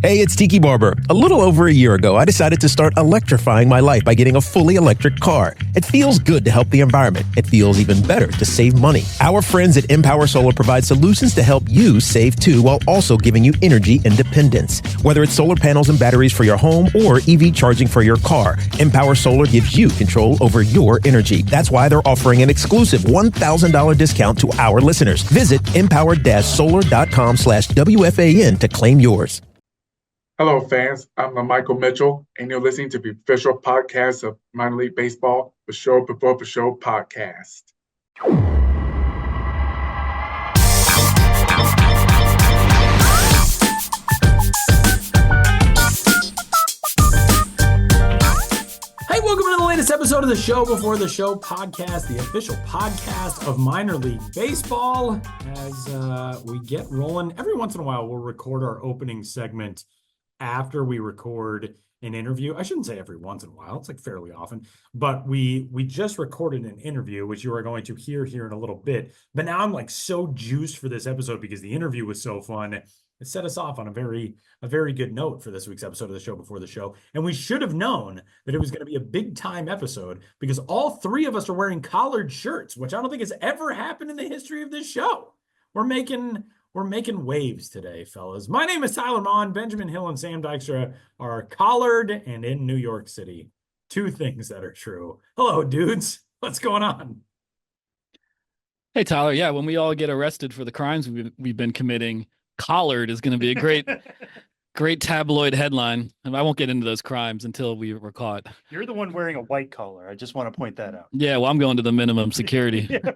Hey, it's Tiki Barber. A little over a year ago, I decided to start electrifying my life by getting a fully electric car. It feels good to help the environment. It feels even better to save money. Our friends at Empower Solar provide solutions to help you save too, while also giving you energy independence. Whether it's solar panels and batteries for your home or EV charging for your car, Empower Solar gives you control over your energy. That's why they're offering an exclusive $1,000 discount to our listeners. Visit empowered-solar.com/WFAN to claim yours. Hello, fans. I'm LaMichael Mitchell, and you're listening to the official podcast of Minor League Baseball, the Show Before the Show podcast. Hey, welcome to the latest episode of the Show Before the Show podcast, the official podcast of Minor League Baseball. As we get rolling, every once in a while, we'll record our opening segment after we record an interview. I shouldn't say every once in a while. It's like fairly often. But we just recorded an interview, which you are going to hear here in a little bit. But now I'm like so juiced for this episode because the interview was so fun. It set us off on a very good note for this week's episode of the Show Before the Show. And we should have known that it was going to be a big time episode because all three of us are wearing collared shirts, which I don't think has ever happened in the history of this show. We're making waves today, fellas. My name is Tyler Mon. Benjamin Hill and Sam Dykstra are collared and in New York City. Two things that are true. Hello, dudes. What's going on? Hey, Tyler. Yeah, when we all get arrested for the crimes we've been committing, collared is going to be a great tabloid headline. And I won't get into those crimes until we were caught. You're the one wearing a white collar. I just want to point that out. Yeah, well, I'm going to the minimum security. Yeah.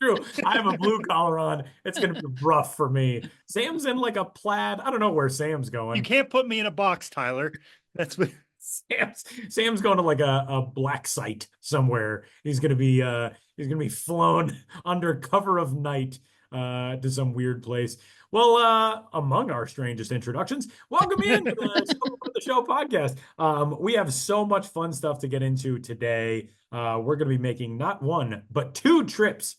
True. I have a blue collar on. It's going to be rough for me. Sam's in like a plaid. I don't know where Sam's going. You can't put me in a box, Tyler. That's what Sam's going to like a black site somewhere. He's going to be flown under cover of night to some weird place. Well, among our strangest introductions, welcome in to the Show podcast. We have so much fun stuff to get into today. We're going to be making not one, but two trips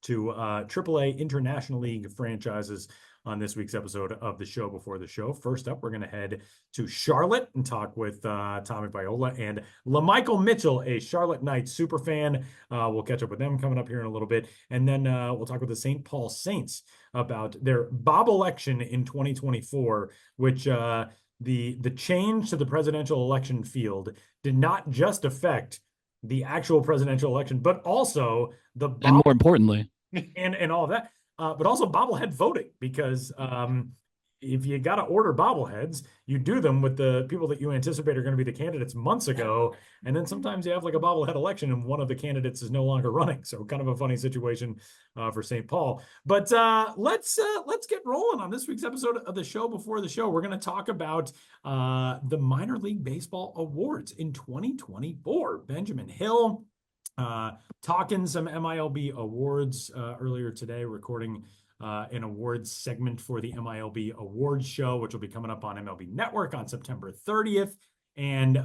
to AAA International League franchises on this week's episode of the Show Before the Show. First up, we're going to head to Charlotte and talk with Tommy Viola and LaMichael Mitchell, a Charlotte Knights superfan. We'll catch up with them coming up here in a little bit. And then we'll talk with the St. Paul Saints about their Bobbleelection in 2024, which the change to the presidential election field did not just affect the actual presidential election, but also and more importantly, and all of that, but also bobblehead voting, because if you got to order bobbleheads, you do them with the people that you anticipate are going to be the candidates months ago, and then sometimes you have like a bobblehead election and one of the candidates is no longer running. So kind of a funny situation for St. Paul. But let's get rolling on this week's episode of the Show Before the Show. We're going to talk about the Minor League Baseball Awards in 2024. Benjamin Hill talking some MiLB Awards earlier today, recording an awards segment for the MiLB Awards show, which will be coming up on MLB Network on September 30th. And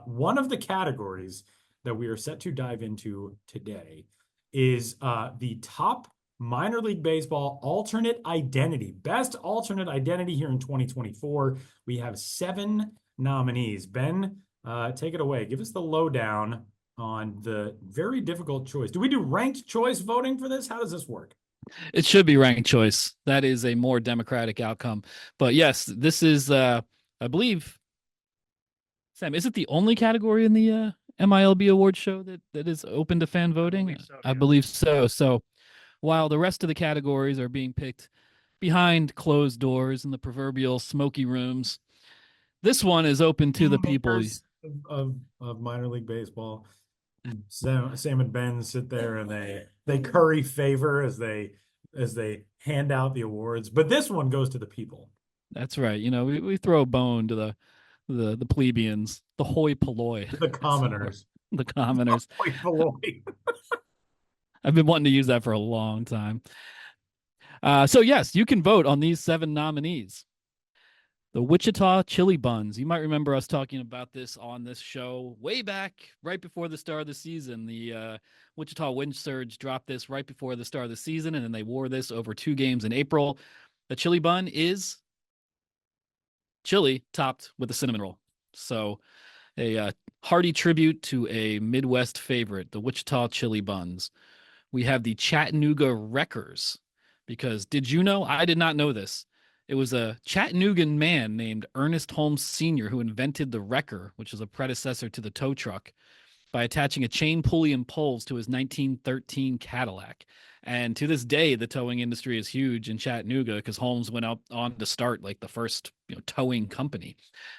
one of the categories that we are set to dive into today is the top minor league baseball alternate identity, best alternate identity here in 2024. We have 7 nominees. Ben, take it away. Give us the lowdown on the very difficult choice. Do we do ranked choice voting for this? How does this work? it should be ranked choice. That is a more democratic outcome. But yes, this is, I believe, Sam, is it the only category in the MiLB Awards show that is open to fan voting? I believe so. So while the rest of the categories are being picked behind closed doors in the proverbial smoky rooms, this one is open to the people of minor league baseball. Sam and Ben sit there and they curry favor as they hand out the awards, but this one goes to the people. That's right. You know, we throw a bone to the plebeians, the hoi polloi, the commoners, the commoners. Hoi polloi. I've been wanting to use that for a long time. So yes, you can vote on these 7 nominees. The Wichita Chili Buns. You might remember us talking about this on this show way back right before the start of the season. The Wichita Wind Surge dropped this right before the start of the season, and then they wore this over 2 games in April. The chili bun is chili topped with a cinnamon roll. So a hearty tribute to a Midwest favorite, the Wichita chili buns. We have the Chattanooga Wreckers, because did you know? I did not know this. It was a Chattanoogan man named Ernest Holmes Sr. who invented the Wrecker, which is a predecessor to the tow truck, by attaching a chain pulley and poles to his 1913 Cadillac. And to this day, the towing industry is huge in Chattanooga because Holmes went out on to start like the first towing company.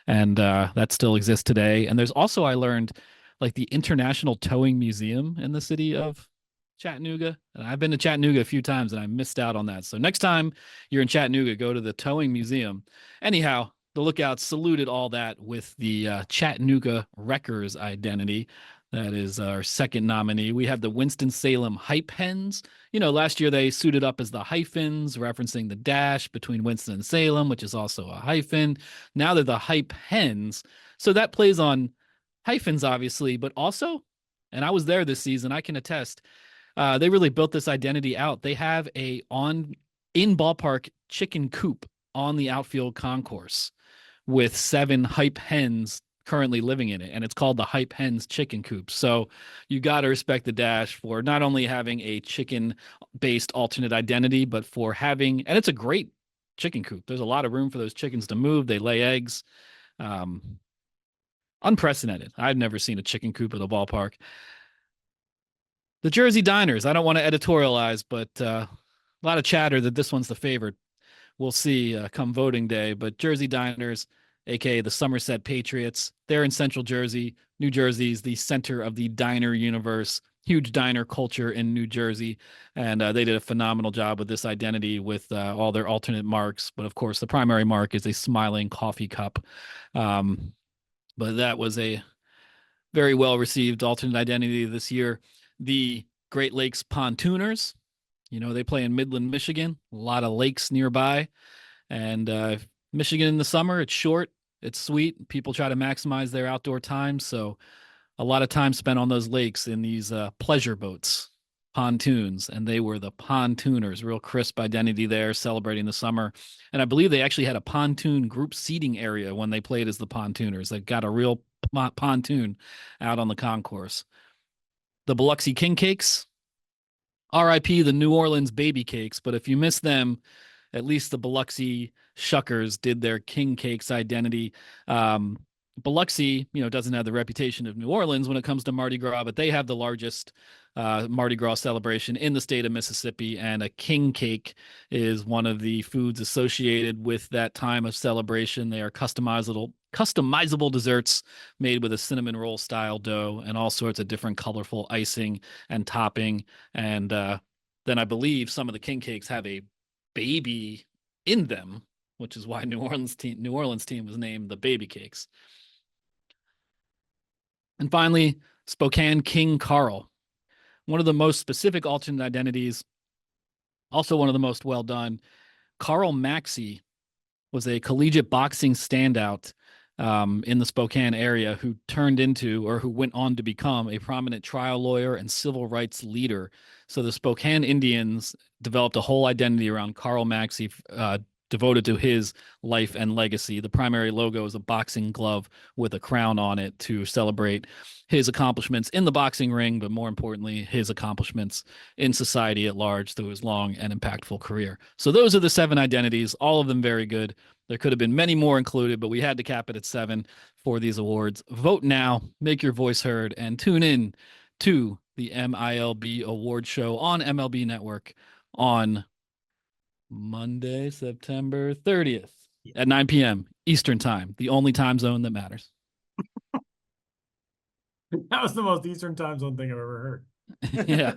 And that still exists today. And there's also, I learned, like the International Towing Museum in the city of Chattanooga. And I've been to Chattanooga a few times and I missed out on that. So next time you're in Chattanooga, go to the Towing Museum. Anyhow, the Lookouts saluted all that with the Chattanooga Wreckers identity. That is our second nominee. We have the Winston-Salem Hype Hens. Last year they suited up as the Hyphens, referencing the dash between Winston and Salem, which is also a hyphen. Now they're the Hype Hens. So that plays on hyphens, obviously, but also, and I was there this season, I can attest, they really built this identity out. They have a in ballpark chicken coop on the outfield concourse with 7 Hype Hens currently living in it, and it's called the Hype Hens Chicken Coop. So you got to respect the Dash for not only having a chicken-based alternate identity, but for having, and it's a great chicken coop. There's a lot of room for those chickens to move. They lay eggs. Unprecedented. I've never seen a chicken coop at a ballpark. The Jersey Diners. I don't want to editorialize, but a lot of chatter that this one's the favorite. We'll see come voting day. But Jersey Diners, aka the Somerset Patriots, they're in Central Jersey. New Jersey's the center of the diner universe. Huge diner culture in New Jersey, and they did a phenomenal job with this identity with all their alternate marks. But of course, the primary mark is a smiling coffee cup. But that was a very well-received alternate identity this year. The Great Lakes Pontooners, they play in Midland, Michigan, a lot of lakes nearby. And Michigan in the summer, it's short, it's sweet. People try to maximize their outdoor time. So a lot of time spent on those lakes in these pleasure boats, pontoons. And they were the Pontooners, real crisp identity there, celebrating the summer. And I believe they actually had a pontoon group seating area when they played as the Pontooners. They got a real pontoon out on the concourse. The Biloxi King Cakes, RIP the New Orleans Baby Cakes, but if you miss them, at least the Biloxi Shuckers did their King Cakes identity. Biloxi, doesn't have the reputation of New Orleans when it comes to Mardi Gras, but they have the largest Mardi Gras celebration in the state of Mississippi, and a king cake is one of the foods associated with that time of celebration. They are customizable desserts made with a cinnamon roll style dough and all sorts of different colorful icing and topping. And then I believe some of the king cakes have a baby in them, which is why New Orleans team was named the Baby Cakes. And finally, Spokane King Carl, one of the most specific alternate identities, also one of the most well done. Carl Maxey was a collegiate boxing standout in the Spokane area who went on to become a prominent trial lawyer and civil rights leader. So the Spokane Indians developed a whole identity around Carl Maxey, devoted to his life and legacy. The primary logo is a boxing glove with a crown on it to celebrate his accomplishments in the boxing ring, but more importantly, his accomplishments in society at large through his long and impactful career. So those are the 7 identities, all of them very good. There could have been many more included, but we had to cap it at 7 for these awards. Vote now, make your voice heard, and tune in to the MiLB Award Show on MLB Network on Monday, September 30th at 9 p.m. Eastern Time, the only time zone that matters. That was the most Eastern time zone thing I've ever heard. Yeah.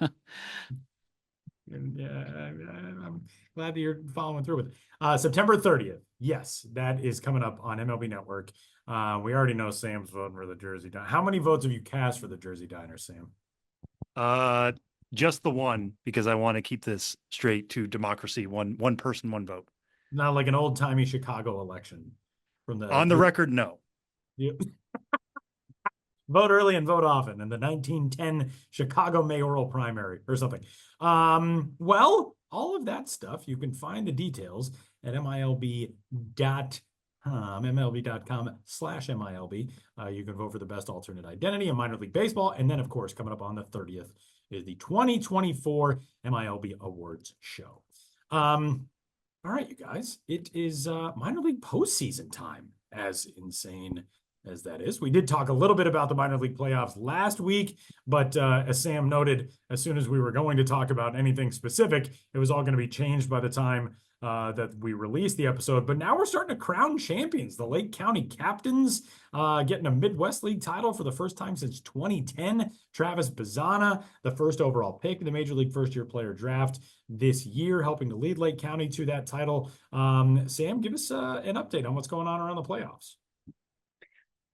I'm glad that you're following through with it. September 30th. Yes, that is coming up on MLB Network. We already know Sam's voting for the Jersey Diner. How many votes have you cast for the Jersey Diner, Sam? Just the one, because I want to keep this straight to democracy. One person, one vote. Not like an old timey Chicago election from the On the record, no. Yeah. Vote early and vote often in the 1910 Chicago mayoral primary or something. Well, all of that stuff, you can find the details at MiLB.com. MLB.com/MILB. You can vote for the best alternate identity in minor league baseball. And then, of course, coming up on the 30th is the 2024 MILB Awards show. All right, you guys, it is minor league postseason time, as insane as that is. We did talk a little bit about the minor league playoffs last week, but as Sam noted, as soon as we were going to talk about anything specific, it was all going to be changed by the time that we released the episode. But now we're starting to crown champions. The Lake County Captains getting a Midwest League title for the first time since 2010. Travis Bazzana, the first overall pick in the Major League First-Year Player Draft this year, helping to lead Lake County to that title. Sam, give us an update on what's going on around the playoffs.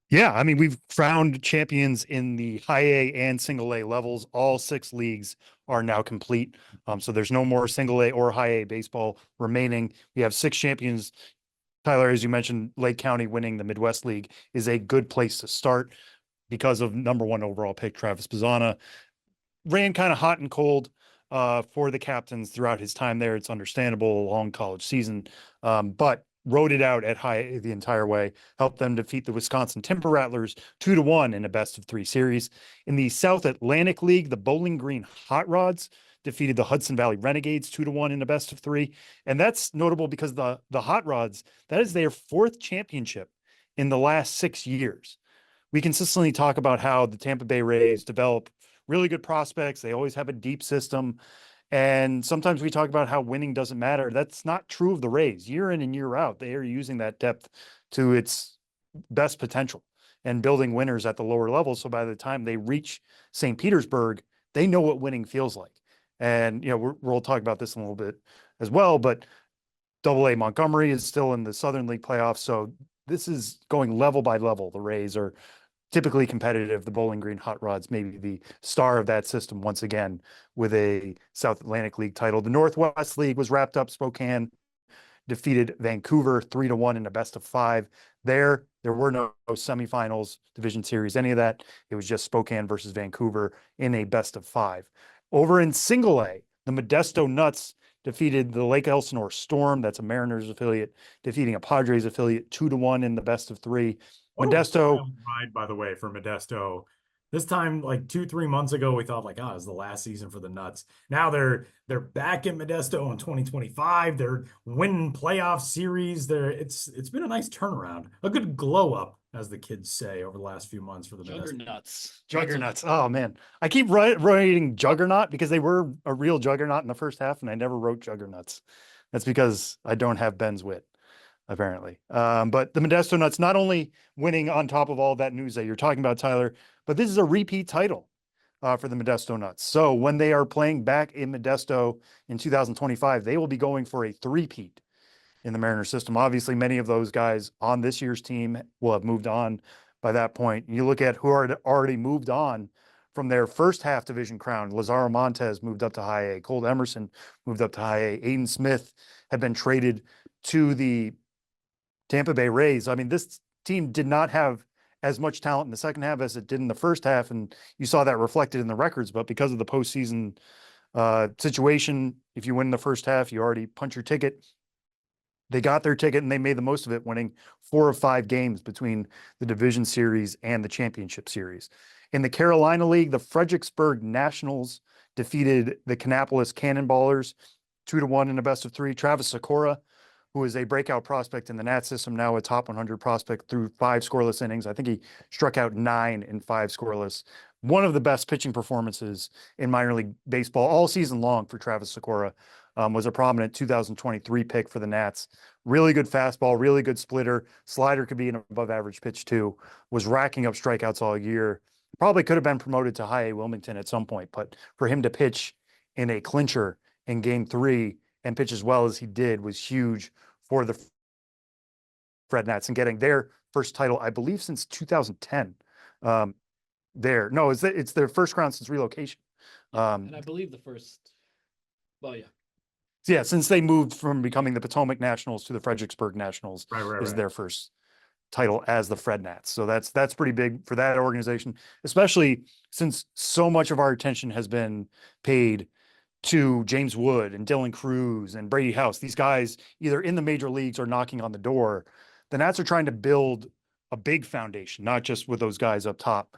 Yeah, I mean, we've crowned champions in the high A and single A levels. All 6 leagues are now complete. So there's no more single A or high A baseball remaining. We have 6 champions. Tyler, as you mentioned, Lake County winning the Midwest League is a good place to start because of #1 overall pick, Travis Bazzana. Ran kind of hot and cold for the Captains throughout his time there. It's understandable, a long college season, but rode it out at high A the entire way, helped them defeat the Wisconsin Timber Rattlers 2-1 in a best-of-3 series. In the South Atlantic League, the Bowling Green Hot Rods defeated the Hudson Valley Renegades 2-1 in a best-of-3. And that's notable because the Hot Rods, that is their 4th championship in the last 6 years. We consistently talk about how the Tampa Bay Rays develop really good prospects. They always have a deep system. And sometimes we talk about how winning doesn't matter. That's not true of the Rays. Year in and year out, they are using that depth to its best potential and building winners at the lower level. So by the time they reach St. Petersburg, they know what winning feels like. And, you know, we'll talk about this in a little bit as well, but AA Montgomery is still in the Southern League playoffs. So this is going level by level. The Rays are typically competitive. The Bowling Green Hot Rods may be the star of that system once again with a South Atlantic League title. The Northwest League was wrapped up. Spokane defeated Vancouver 3-1 in a best-of-5. There were no semifinals, division series, any of that. It was just Spokane versus Vancouver in a best-of-5. Over in single A, the Modesto Nuts defeated the Lake Elsinore Storm. That's a Mariners affiliate, defeating a Padres affiliate 2-1 in the best-of-3. Modesto Ride, by the way, for Modesto. This time, like 2-3 months ago, we thought like, it's the last season for the Nuts. Now they're back in Modesto in 2025. They're winning playoff series. It's been a nice turnaround, a good glow up, as the kids say, over the last few months for the Juggernauts. Juggernauts. Oh man, I keep writing Juggernaut because they were a real juggernaut in the first half, and I never wrote Juggernauts. That's because I don't have Ben's wit, apparently. But the Modesto Nuts not only winning on top of all that news that you're talking about, Tyler, but this is a repeat title for the Modesto Nuts. So when they are playing back in Modesto in 2025, they will be going for a three-peat in the Mariners system. Obviously, many of those guys on this year's team will have moved on by that point. You look at who are already moved on from their first half division crown. Lazaro Montez moved up to high A. Colt Emerson moved up to high A. Aiden Smith had been traded to the Tampa Bay Rays. I mean, this team did not have as much talent in the second half as it did in the first half, and you saw that reflected in the records. But because of the postseason situation, if you win the first half, you already punch your ticket. They got their ticket and they made the most of it, winning 4 of 5 games between the division series and the championship series. In the Carolina League, the Fredericksburg Nationals defeated the Kannapolis Cannonballers 2-1 in a best-of-3. Travis Sikora, who is a breakout prospect in the Nat system, now a top 100 prospect through 5 scoreless innings. I think he struck out 9 in 5 scoreless. One of the best pitching performances in minor league baseball all season long for Travis Sikora. Was a prominent 2023 pick for the Nats. Really good fastball, really good splitter. Slider could be an above average pitch too. Was racking up strikeouts all year. Probably could have been promoted to high A Wilmington at some point, but for him to pitch in a clincher in game 3 and pitch as well as he did was huge for the Fred Nats and getting their first title, I believe, since 2010. It's their first crown since relocation. And I believe the first, yeah, since they moved from becoming the Potomac Nationals to the Fredericksburg Nationals, is their first title as the Fred Nats. So that's pretty big for that organization, especially since so much of our attention has been paid to James Wood and Dylan Cruz and Brady House. These guys either in the major leagues or knocking on the door. the Nats are trying to build a big foundation, not just with those guys up top.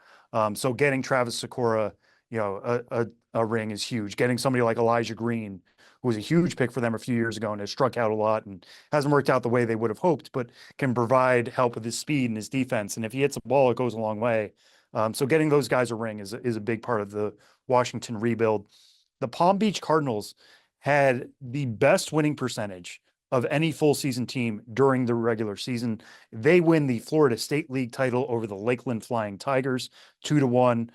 So getting Travis Sakura, a ring is huge. Getting somebody like Elijah Green, who was a huge pick for them a few years ago and has struck out a lot and hasn't worked out the way they would have hoped, but can provide help with his speed and his defense. And if he hits a ball, it goes a long way. So getting those guys a ring is a big part of the Washington rebuild. The Palm Beach Cardinals had the best winning percentage of any full season team during the regular season. They win the Florida State League title over the Lakeland Flying Tigers 2-1.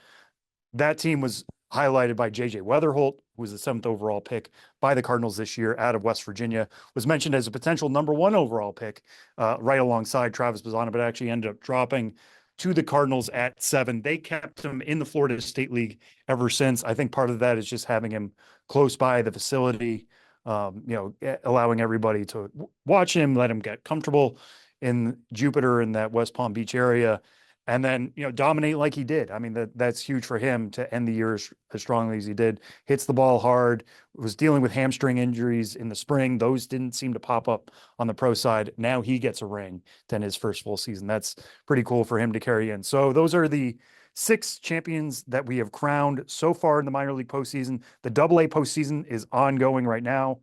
That team was highlighted by JJ Weatherholt, who was the 7th overall pick by the Cardinals this year out of West Virginia, was mentioned as a potential #1 overall pick, right alongside Travis Bazzana, but actually ended up dropping to the Cardinals at 7. They kept him in the Florida State League ever since. I think part of that is just having him close by the facility, allowing everybody to watch him, let him get comfortable in Jupiter in that West Palm Beach area, and then, dominate like he did. I mean, that's huge for him to end the year as strongly as he did. Hits the ball hard, was dealing with hamstring injuries in the spring. Those didn't seem to pop up on the pro side. Now he gets a ring to end his first full season. That's pretty cool for him to carry in. So those are the 6 champions that we have crowned so far in the minor league postseason. The AA postseason is ongoing right now.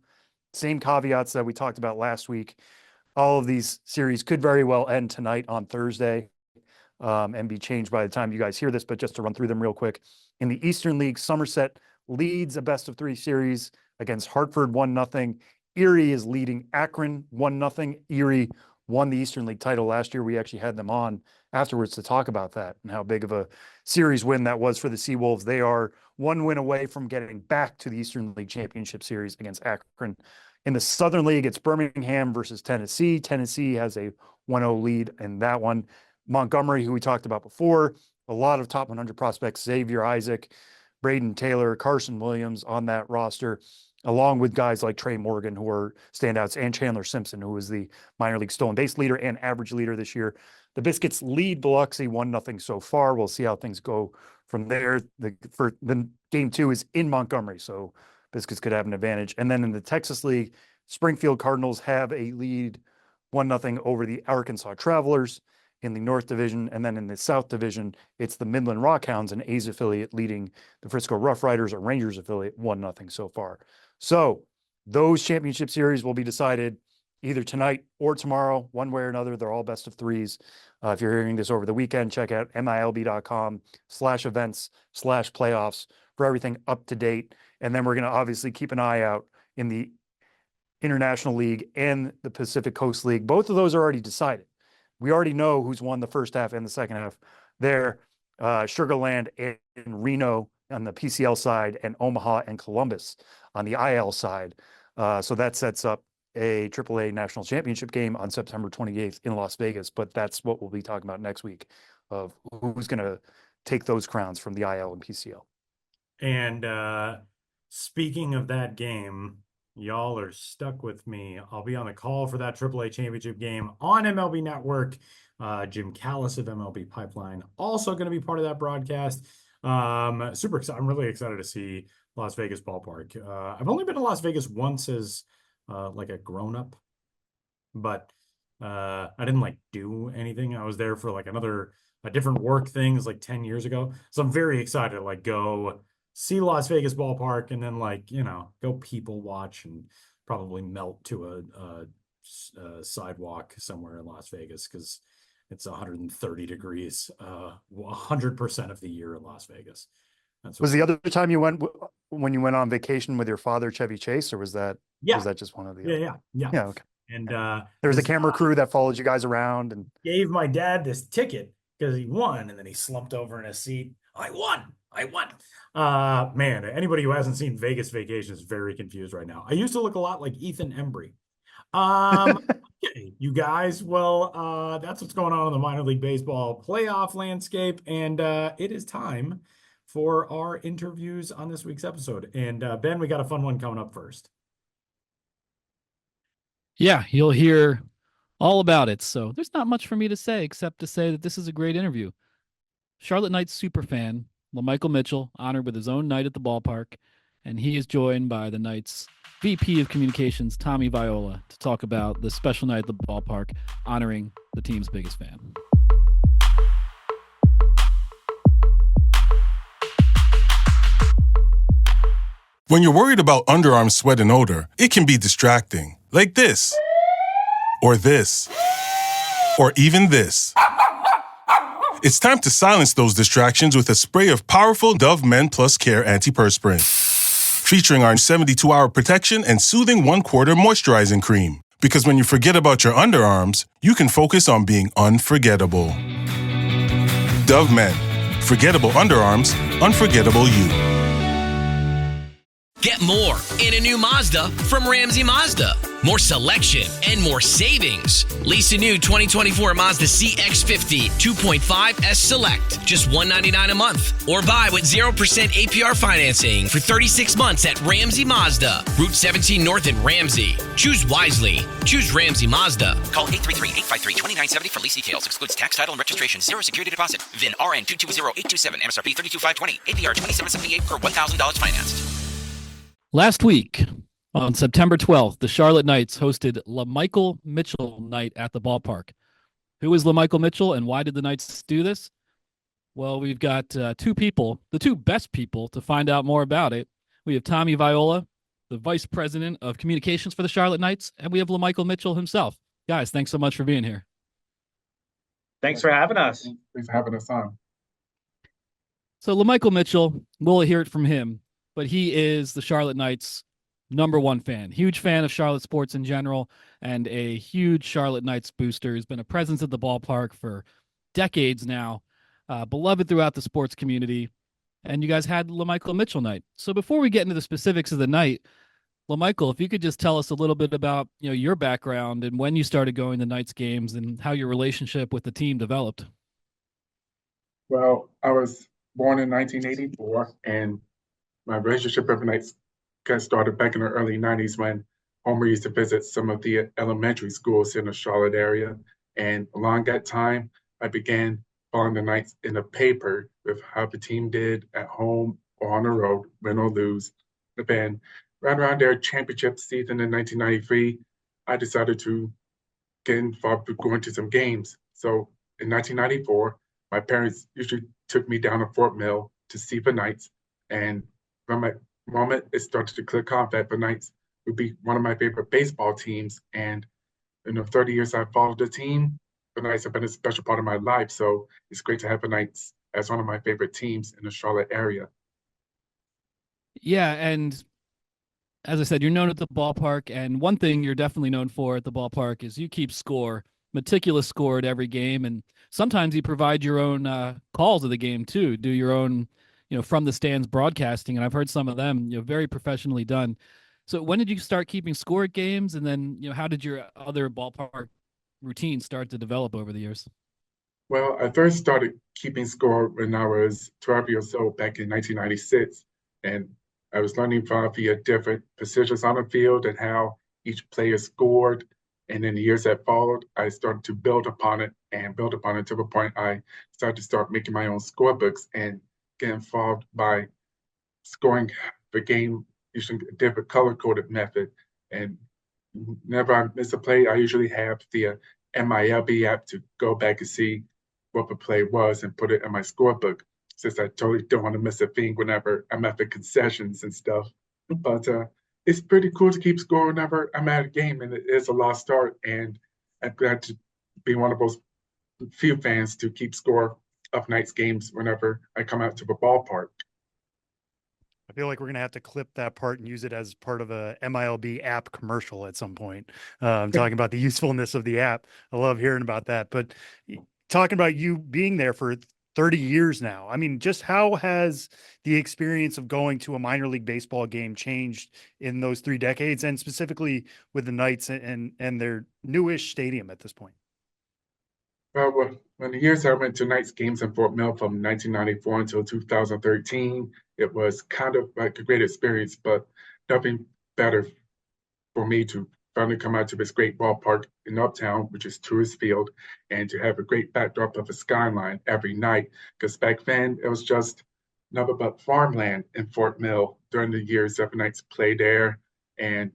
Same caveats that we talked about last week. All of these series could very well end tonight on Thursday, and be changed by the time you guys hear this, but just to run through them real quick. In the Eastern League, Somerset leads a best-of-3 series against Hartford 1-0. Erie is leading Akron 1-0. Erie won the Eastern League title last year. We actually had them on afterwards to talk about that and how big of a series win that was for the Seawolves. They are 1 win away from getting back to the Eastern League Championship Series against Akron. In the Southern League, it's Birmingham versus Tennessee. Tennessee has a 1-0 lead in that one. Montgomery, who we talked about before, a lot of top 100 prospects, Xavier Isaac, Braden Taylor, Carson Williams on that roster, along with guys like Trey Morgan, who are standouts, and Chandler Simpson, who was the minor league stolen base leader and average leader this year. The Biscuits lead Biloxi 1-0 so far. We'll see how things go from there. The game 2 is in Montgomery, so Biscuits could have an advantage. And then in the Texas League, Springfield Cardinals have a lead 1-0 over the Arkansas Travelers in the North Division. And then in the South Division, it's the Midland Rockhounds, an A's affiliate, leading the Frisco Rough Riders, a Rangers affiliate, 1-0 so far. So those championship series will be decided either tonight or tomorrow, one way or another. They're all best-of-3s. If you're hearing this over the weekend, check out MiLB.com/events/playoffs for everything up to date. And then we're going to obviously keep an eye out in the International League and the Pacific Coast League. Both of those are already decided. We already know who's won the first half and the second half there. Sugarland and Reno on the PCL side, and Omaha and Columbus on the IL side. So that sets up a AAA national championship game on September 28th in Las Vegas. But that's what we'll be talking about next week, of who's going to take those crowns from the IL and PCL. And speaking of that game, y'all are stuck with me. I'll be on the call for that AAA championship game on MLB Network. Jim Callis of MLB Pipeline also going to be part of that broadcast. Super excited. I'm really excited to see Las Vegas ballpark. I've only been to Las Vegas once as like a grown-up, but I didn't like do anything. I was there for like a different work thing. It was like 10 years ago. So I'm very excited to like go see Las Vegas ballpark and then go people watch and probably melt to a sidewalk somewhere in Las Vegas because it's 130 degrees 100% of the year in Las Vegas. Was the other time you went when you went on vacation with your father, Chevy Chase, or was that just one of the yeah okay. And there was a camera crew that followed you guys around and gave my dad this ticket because he won, and then he slumped over in his seat. I won. Man, anybody who hasn't seen Vegas Vacation is very confused right now. I used to look a lot like Ethan Embry. Okay, you guys, well, that's what's going on in the minor league baseball playoff landscape, and it is time for our interviews on this week's episode. And Ben, we got a fun one coming up first. Yeah, you'll hear all about it. So there's not much for me to say except to say that this is a great interview. Charlotte Knights superfan LaMichael Mitchell, honored with his own night at the ballpark. and he is joined by the Knights VP of Communications, Tommy Viola, to talk about the special night at the ballpark honoring the team's biggest fan. When you're worried about underarm sweat and odor, it can be distracting. Like this, or this, or even this. It's time to silence those distractions with a spray of powerful Dove Men Plus Care Antiperspirant, featuring our 72-hour protection and soothing 1/4 moisturizing cream. Because when you forget about your underarms, you can focus on being unforgettable. Dove Men. Forgettable underarms, unforgettable you. Get more in a new Mazda from Ramsey Mazda. More selection and more savings. Lease a new 2024 Mazda CX-50 2.5 S Select, just $199 a month. Or buy with 0% APR financing for 36 months at Ramsey Mazda. Route 17 North in Ramsey. Choose wisely. Choose Ramsey Mazda. Call 833-853-2970 for lease details. Excludes tax, title, and registration. Zero security deposit. VIN RN 220827. MSRP 32520. APR 2778 per $1,000 financed. Last week, on September 12th, the Charlotte Knights hosted LaMichael Mitchell night at the ballpark. Who is LaMichael Mitchell, and why did the Knights do this? Well, we've got two people, the two best people, to find out more about it. We have Tommy Viola, the Vice President of Communications for the Charlotte Knights, and we have LaMichael Mitchell himself. Guys, thanks so much for being here. Thanks for having us. Thanks for having us on. So LaMichael Mitchell, we'll hear it from him, but he is the Charlotte Knights' #1 fan, huge fan of Charlotte sports in general, and a huge Charlotte Knights booster. He's been a presence at the ballpark for decades now, beloved throughout the sports community. And you guys had LaMichael Mitchell night. So before we get into the specifics of the night, LaMichael, if you could just tell us a little bit about your background and when you started going to Knights games and how your relationship with the team developed. Well, I was born in 1984, and my relationship with the Knights got started back in the early 90s when Homer used to visit some of the elementary schools in the Charlotte area. And along that time, I began following the Knights in the paper with how the team did at home or on the road, win or lose. But then right around their championship season in 1993, I decided to get involved with going to some games. So in 1994, my parents usually took me down to Fort Mill to see the Knights. And from my moment, it started to click off that the Knights would be one of my favorite baseball teams. And in the 30 years I've followed the team, the Knights have been a special part of my life. So it's great to have the Knights as one of my favorite teams in the Charlotte area. Yeah, and as I said, you're known at the ballpark, and one thing you're definitely known for at the ballpark is you keep score, meticulous score at every game, and sometimes you provide your own calls of the game too, do your own from the stands broadcasting, and I've heard some of them, very professionally done. So when did you start keeping score at games, and then, how did your other ballpark routine start to develop over the years? Well, I first started keeping score when I was 12 years old back in 1996, and I was learning from the different positions on the field and how each player scored. And in the years that followed, I started to build upon it to the point I started to start making my own scorebooks and get involved by scoring the game using a different color-coded method. And whenever I miss a play, I usually have the MiLB app to go back and see what the play was and put it in my scorebook, since I totally don't want to miss a thing whenever I'm at the concessions and stuff. But it's pretty cool to keep score whenever I'm at a game, and it is a lost art. And I'm glad to be one of those few fans to keep score of Knights games whenever I come out to the ballpark. I feel like we're going to have to clip that part and use it as part of a MiLB app commercial at some point. Talking about the usefulness of the app. I love hearing about that. But talking about you being there for 30 years now, I mean, just how has the experience of going to a minor league baseball game changed in those 3 decades, and specifically with the Knights and their newish stadium at this point? Well, when the years I went to Knights games in Fort Mill from 1994 until 2013, it was kind of like a great experience, but nothing better for me to finally come out to this great ballpark in Uptown, which is Tourist Field, and to have a great backdrop of a skyline every night. Because back then, it was just nothing but farmland in Fort Mill during the years, seven nights play there. And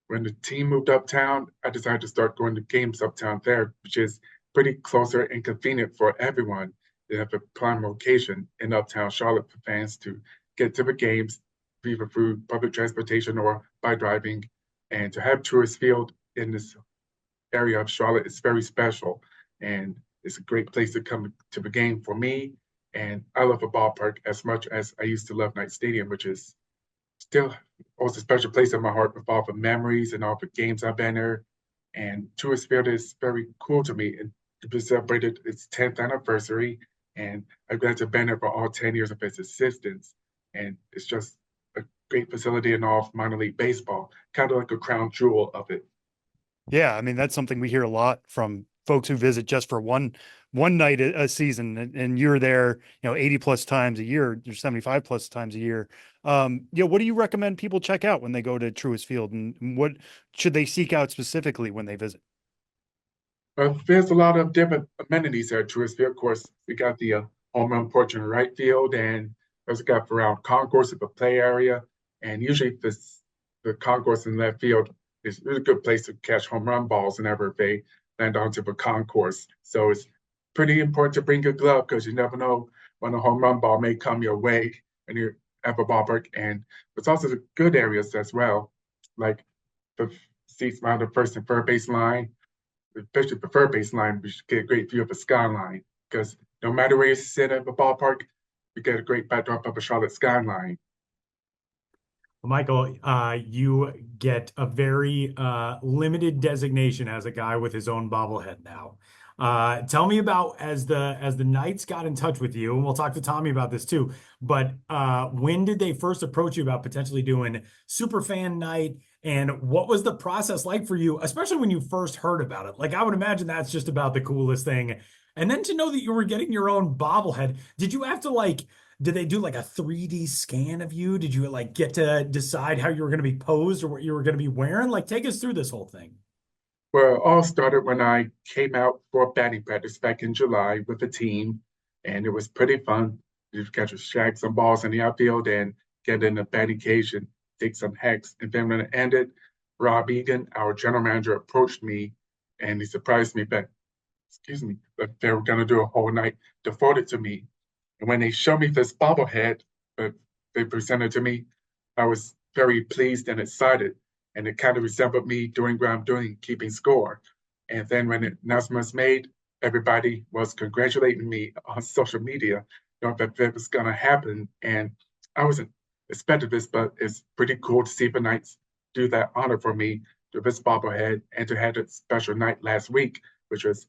when the team moved uptown, I decided to start going to games uptown there, which is pretty closer and convenient for everyone. They have a prime location in uptown Charlotte for fans to get to the games, either through public transportation or by driving. And to have Truist Field in this area of Charlotte is very special. And it's a great place to come to the game for me. And I love a ballpark as much as I used to love Knight Stadium, which is still also a special place in my heart with all the memories and all the games I've been there. And Truist Field is very cool to me. And it celebrated its 10th anniversary. And I'm glad to have been there for all 10 years of its existence. And it's just a great facility in all of minor league baseball, kind of like a crown jewel of it. Yeah, I mean, that's something we hear a lot from folks who visit just for one night a season, and you're there, 80 plus times a year, or 75 plus times a year. What do you recommend people check out when they go to Truist Field, and what should they seek out specifically when they visit? There's a lot of different amenities at Truist Field. Of course, we got the home run porch in the right field, and there's got around concourse of the play area. And usually the concourse in left field is a good place to catch home run balls whenever they land onto the concourse. So it's pretty important to bring your glove because you never know when a home run ball may come your way and you're at the ballpark. And there's also the good areas as well, like the seats around the first and third base line, especially the third base line, we should get a great view of the skyline because no matter where you sit at the ballpark, you get a great backdrop of the Charlotte skyline. Michael, you get a very limited designation as a guy with his own bobblehead now. Tell me about as the Knights got in touch with you, and we'll talk to Tommy about this too. But when did they first approach you about potentially doing Superfan Night, and what was the process like for you, especially when you first heard about it? Like, I would imagine that's just about the coolest thing. And then to know that you were getting your own bobblehead, did you have to did they do like a 3D scan of you? Did you get to decide how you were going to be posed or what you were going to be wearing? Take us through this whole thing. Well, it all started when I came out for batting practice back in July with the team, and it was pretty fun. You got to shag some balls in the outfield and get in the batting cage and take some hacks. And then when it ended, Rob Egan, our general manager, approached me, and he surprised me that they were going to do a whole night devoted to me. And when they showed me this bobblehead that they presented to me, I was very pleased and excited. And it kind of resembled me doing what I'm doing, keeping score. And then when the announcement was made, everybody was congratulating me on social media, that was going to happen. And I wasn't expecting this, but it's pretty cool to see the Knights do that honor for me, to this bobblehead, and to have a special night last week, which was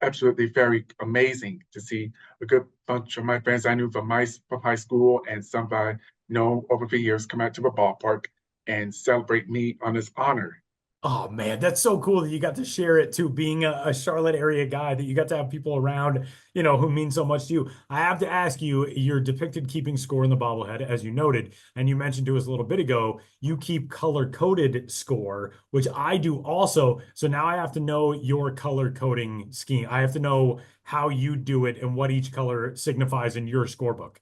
absolutely very amazing to see a good bunch of my friends I knew from high school and some I know over the years come out to the ballpark and celebrate me on this honor. Oh man, that's so cool that you got to share it too, being a Charlotte area guy, that you got to have people around, who mean so much to you. I have to ask you, you're depicted keeping score in the bobblehead, as you noted, and you mentioned to us a little bit ago, you keep color-coded score, which I do also. So now I have to know your color coding scheme. I have to know how you do it and what each color signifies in your scorebook.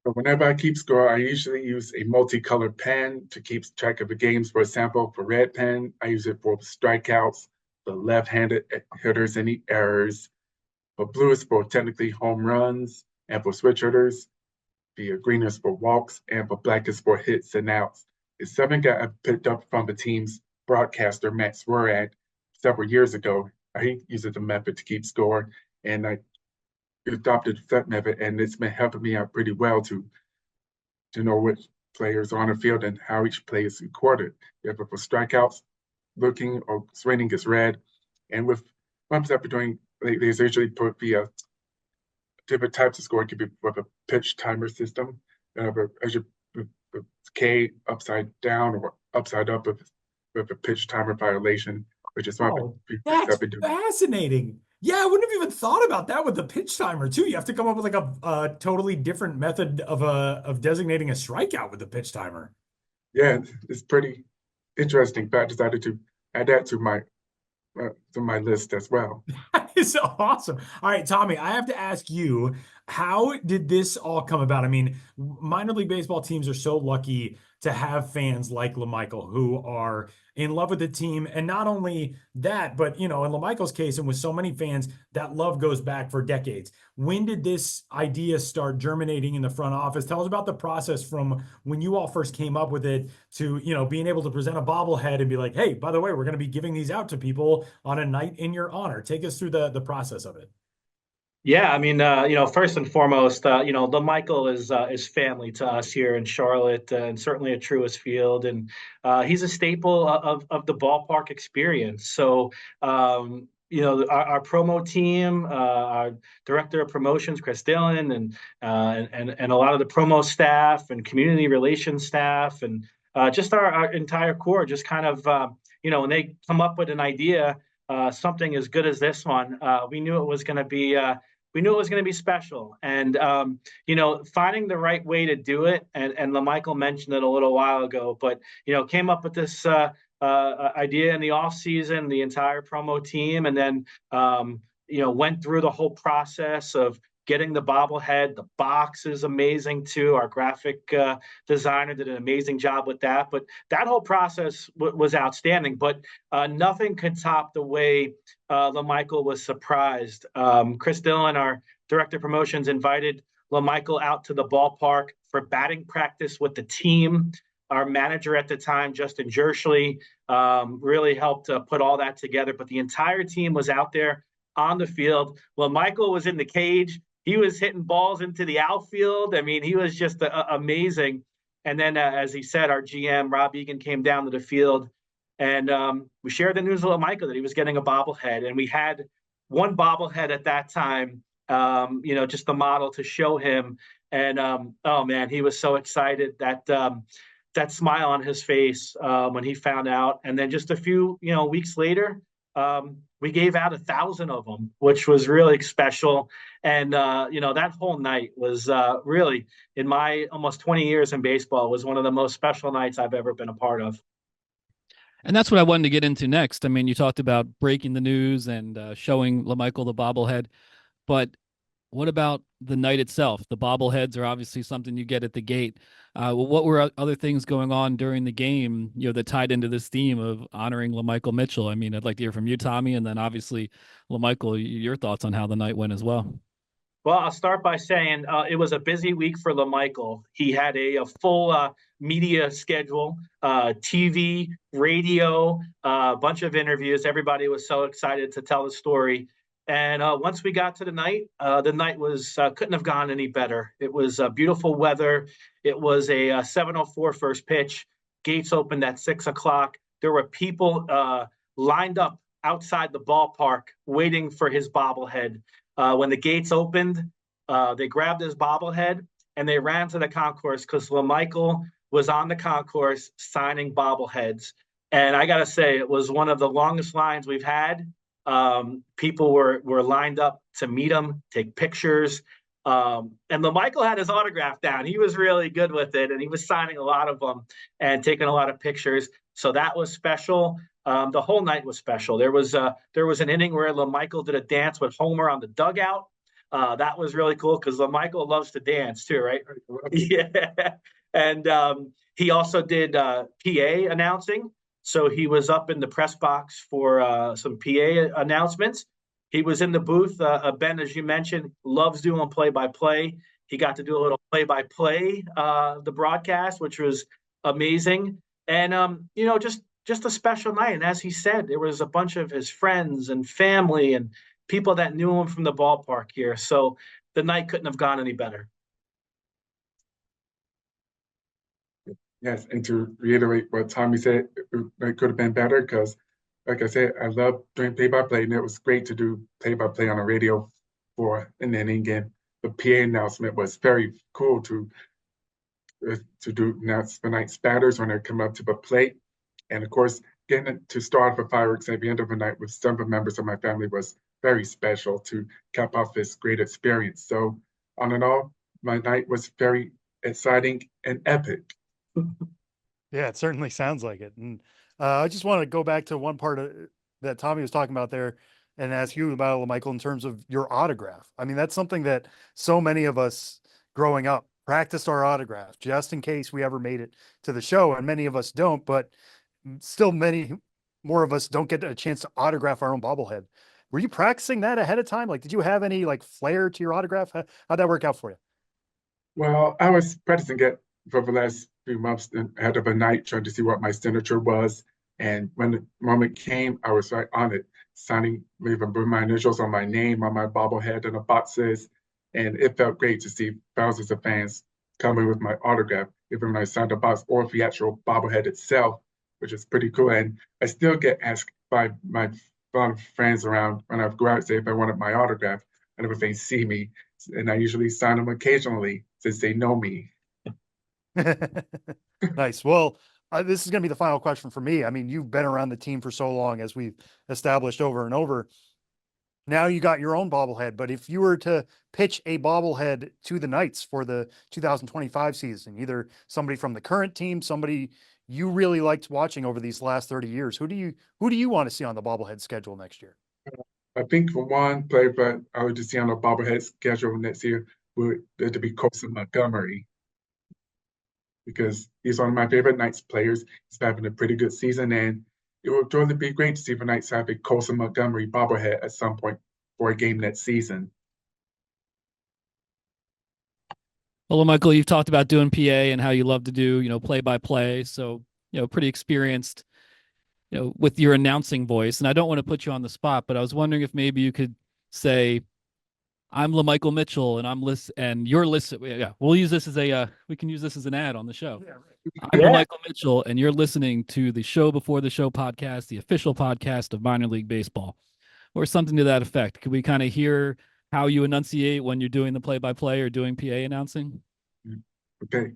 So whenever I keep score, I usually use a multicolored pen to keep track of the games. For example, for red pen, I use it for strikeouts, the left-handed hitters, any errors. For blue is for technically home runs, and for switch hitters, the green is for walks, and for black is for hits and outs. It's something that I picked up from the team's broadcaster, Matt Swerad, several years ago. He uses the method to keep score, and I adopted that method, and it's been helping me out pretty well to know which players are on the field and how each play is recorded. If for strikeouts, looking or swinging is red, and with bumps that we're doing, they usually put the different types of score. It could be with a pitch timer system, as you the K upside down or upside up with a pitch timer violation, which is what that's fascinating. Yeah, I wouldn't have even thought about that with the pitch timer too. You have to come up with a totally different method of designating a strikeout with the pitch timer. Yeah, it's pretty interesting. But I decided to add that to my list as well. That is awesome. All right, Tommy, I have to ask you, How did this all come about? I mean, minor league baseball teams are so lucky to have fans like LaMichael who are in love with the team. And not only that, but, in LaMichael's case, and with so many fans, that love goes back for decades. When did this idea start germinating in the front office? Tell us about the process from when you all first came up with it to, being able to present a bobblehead and be like, hey, by the way, we're going to be giving these out to people on a night in your honor. Take us through the process of it. Yeah, I mean, first and foremost, LaMichael is family to us here in Charlotte, and certainly at Truist Field, and he's a staple of the ballpark experience. So, our promo team, our director of promotions, Chris Dillon, and a lot of the promo staff and community relations staff, and just our entire core, just kind of, when they come up with an idea, something as good as this one, we knew it was going to be. We knew it was going to be special, and finding the right way to do it. And LaMichael mentioned it a little while ago, but came up with this idea in the off season, the entire promo team, and then went through the whole process of getting the bobblehead. The box is amazing too. Our graphic designer did an amazing job with that. But that whole process was outstanding. But nothing could top the way LaMichael was surprised. Chris Dillon, our director of promotions, invited LaMichael out to the ballpark for batting practice with the team. Our manager at the time, Justin Jerschley, really helped put all that together. But the entire team was out there on the field. LaMichael was in the cage. He was hitting balls into the outfield. I mean, he was just amazing. And then, as he said, our GM, Rob Egan, came down to the field, and we shared the news with LaMichael that he was getting a bobblehead. And we had one bobblehead at that time, just the model to show him. And, oh, man, he was so excited that smile on his face when he found out. And then just a few, weeks later, we gave out 1,000 of them, which was really special. And, that whole night was really, in my almost 20 years in baseball, was one of the most special nights I've ever been a part of. And that's what I wanted to get into next. I mean, you talked about breaking the news and showing LaMichael the bobblehead, but what about the night itself? The bobbleheads are obviously something you get at the gate. What were other things going on during the game, that tied into this theme of honoring LaMichael Mitchell? I mean, I'd like to hear from you, Tommy, and then obviously LaMichael, your thoughts on how the night went as well. Well, I'll start by saying it was a busy week for LaMichael. He had a full media schedule, TV, radio, a bunch of interviews. Everybody was so excited to tell the story. And once we got to the night was couldn't have gone any better. It was beautiful weather. It was a 7:04 first pitch. Gates opened at 6 o'clock. There were people lined up outside the ballpark waiting for his bobblehead. When the gates opened, they grabbed his bobblehead and they ran to the concourse because LaMichael was on the concourse signing bobbleheads. And I got to say, it was one of the longest lines we've had. People were lined up to meet him, take pictures. And LaMichael had his autograph down. He was really good with it, and he was signing a lot of them and taking a lot of pictures. So that was special. The whole night was special. There was an inning where LaMichael did a dance with Homer on the dugout. That was really cool because LaMichael loves to dance too, right? Yeah. And he also did PA announcing. So he was up in the press box for some PA announcements. He was in the booth. Ben, as you mentioned, loves doing play-by-play. He got to do a little play-by-play, the broadcast, which was amazing. And, just a special night. And as he said, there was a bunch of his friends and family and people that knew him from the ballpark here. So the night couldn't have gone any better. Yes, and to reiterate what Tommy said, it could have been better because, like I said, I love doing play-by-play, and it was great to do play-by-play on the radio for an inning. And the PA announcement was very cool to do announce the night batters when they come up to the plate. And of course, getting to start for fireworks at the end of the night with several members of my family was very special to cap off this great experience. So, all in all, my night was very exciting and epic. Yeah, it certainly sounds like it. And I just want to go back to one part that Tommy was talking about there, and ask you about LaMichael in terms of your autograph. I mean, that's something that so many of us growing up practiced our autograph just in case we ever made it to the show. And many of us don't, but still many more of us don't get a chance to autograph our own bobblehead. Were you practicing that ahead of time? Like, did you have any like flair to your autograph? How'd that work out for you? Well, I was practicing it for the last few months ahead of a night, trying to see what my signature was. And when the moment came, I was right on it, signing, leaving my initials on my name, on my bobblehead and the boxes. And it felt great to see thousands of fans coming with my autograph, even when I signed a box or the actual bobblehead itself, which is pretty cool. And I still get asked by my friends around when I go out, say if I wanted my autograph, whenever they see me. And I usually sign them occasionally since they know me. Nice. Well, this is going to be the final question for me. I mean, you've been around the team for so long, as we've established over and over. Now you got your own bobblehead, but if you were to pitch a bobblehead to the Knights for the 2025 season, either somebody from the current team, somebody you really liked watching over these last 30 years, who do you want to see on the bobblehead schedule next year? I think for one player that I would just see on the bobblehead schedule next year would to be Colson Montgomery, because he's one of my favorite Knights players. He's having a pretty good season, and it would totally be great to see the Knights have a Colson Montgomery bobblehead at some point for a game next season. Well, Michael, you've talked about doing PA and how you love to do, play-by-play. So, pretty experienced, with your announcing voice. And I don't want to put you on the spot, but I was wondering if maybe you could say, I'm LaMichael Mitchell and you're listening. Yeah, we'll use this as we can use this as an ad on the show. Yeah, right. I'm LaMichael Mitchell, and you're listening to the Show Before the Show podcast, the official podcast of minor league baseball, or something to that effect. Could we kind of hear how you enunciate when you're doing the play-by-play or doing PA announcing? Okay.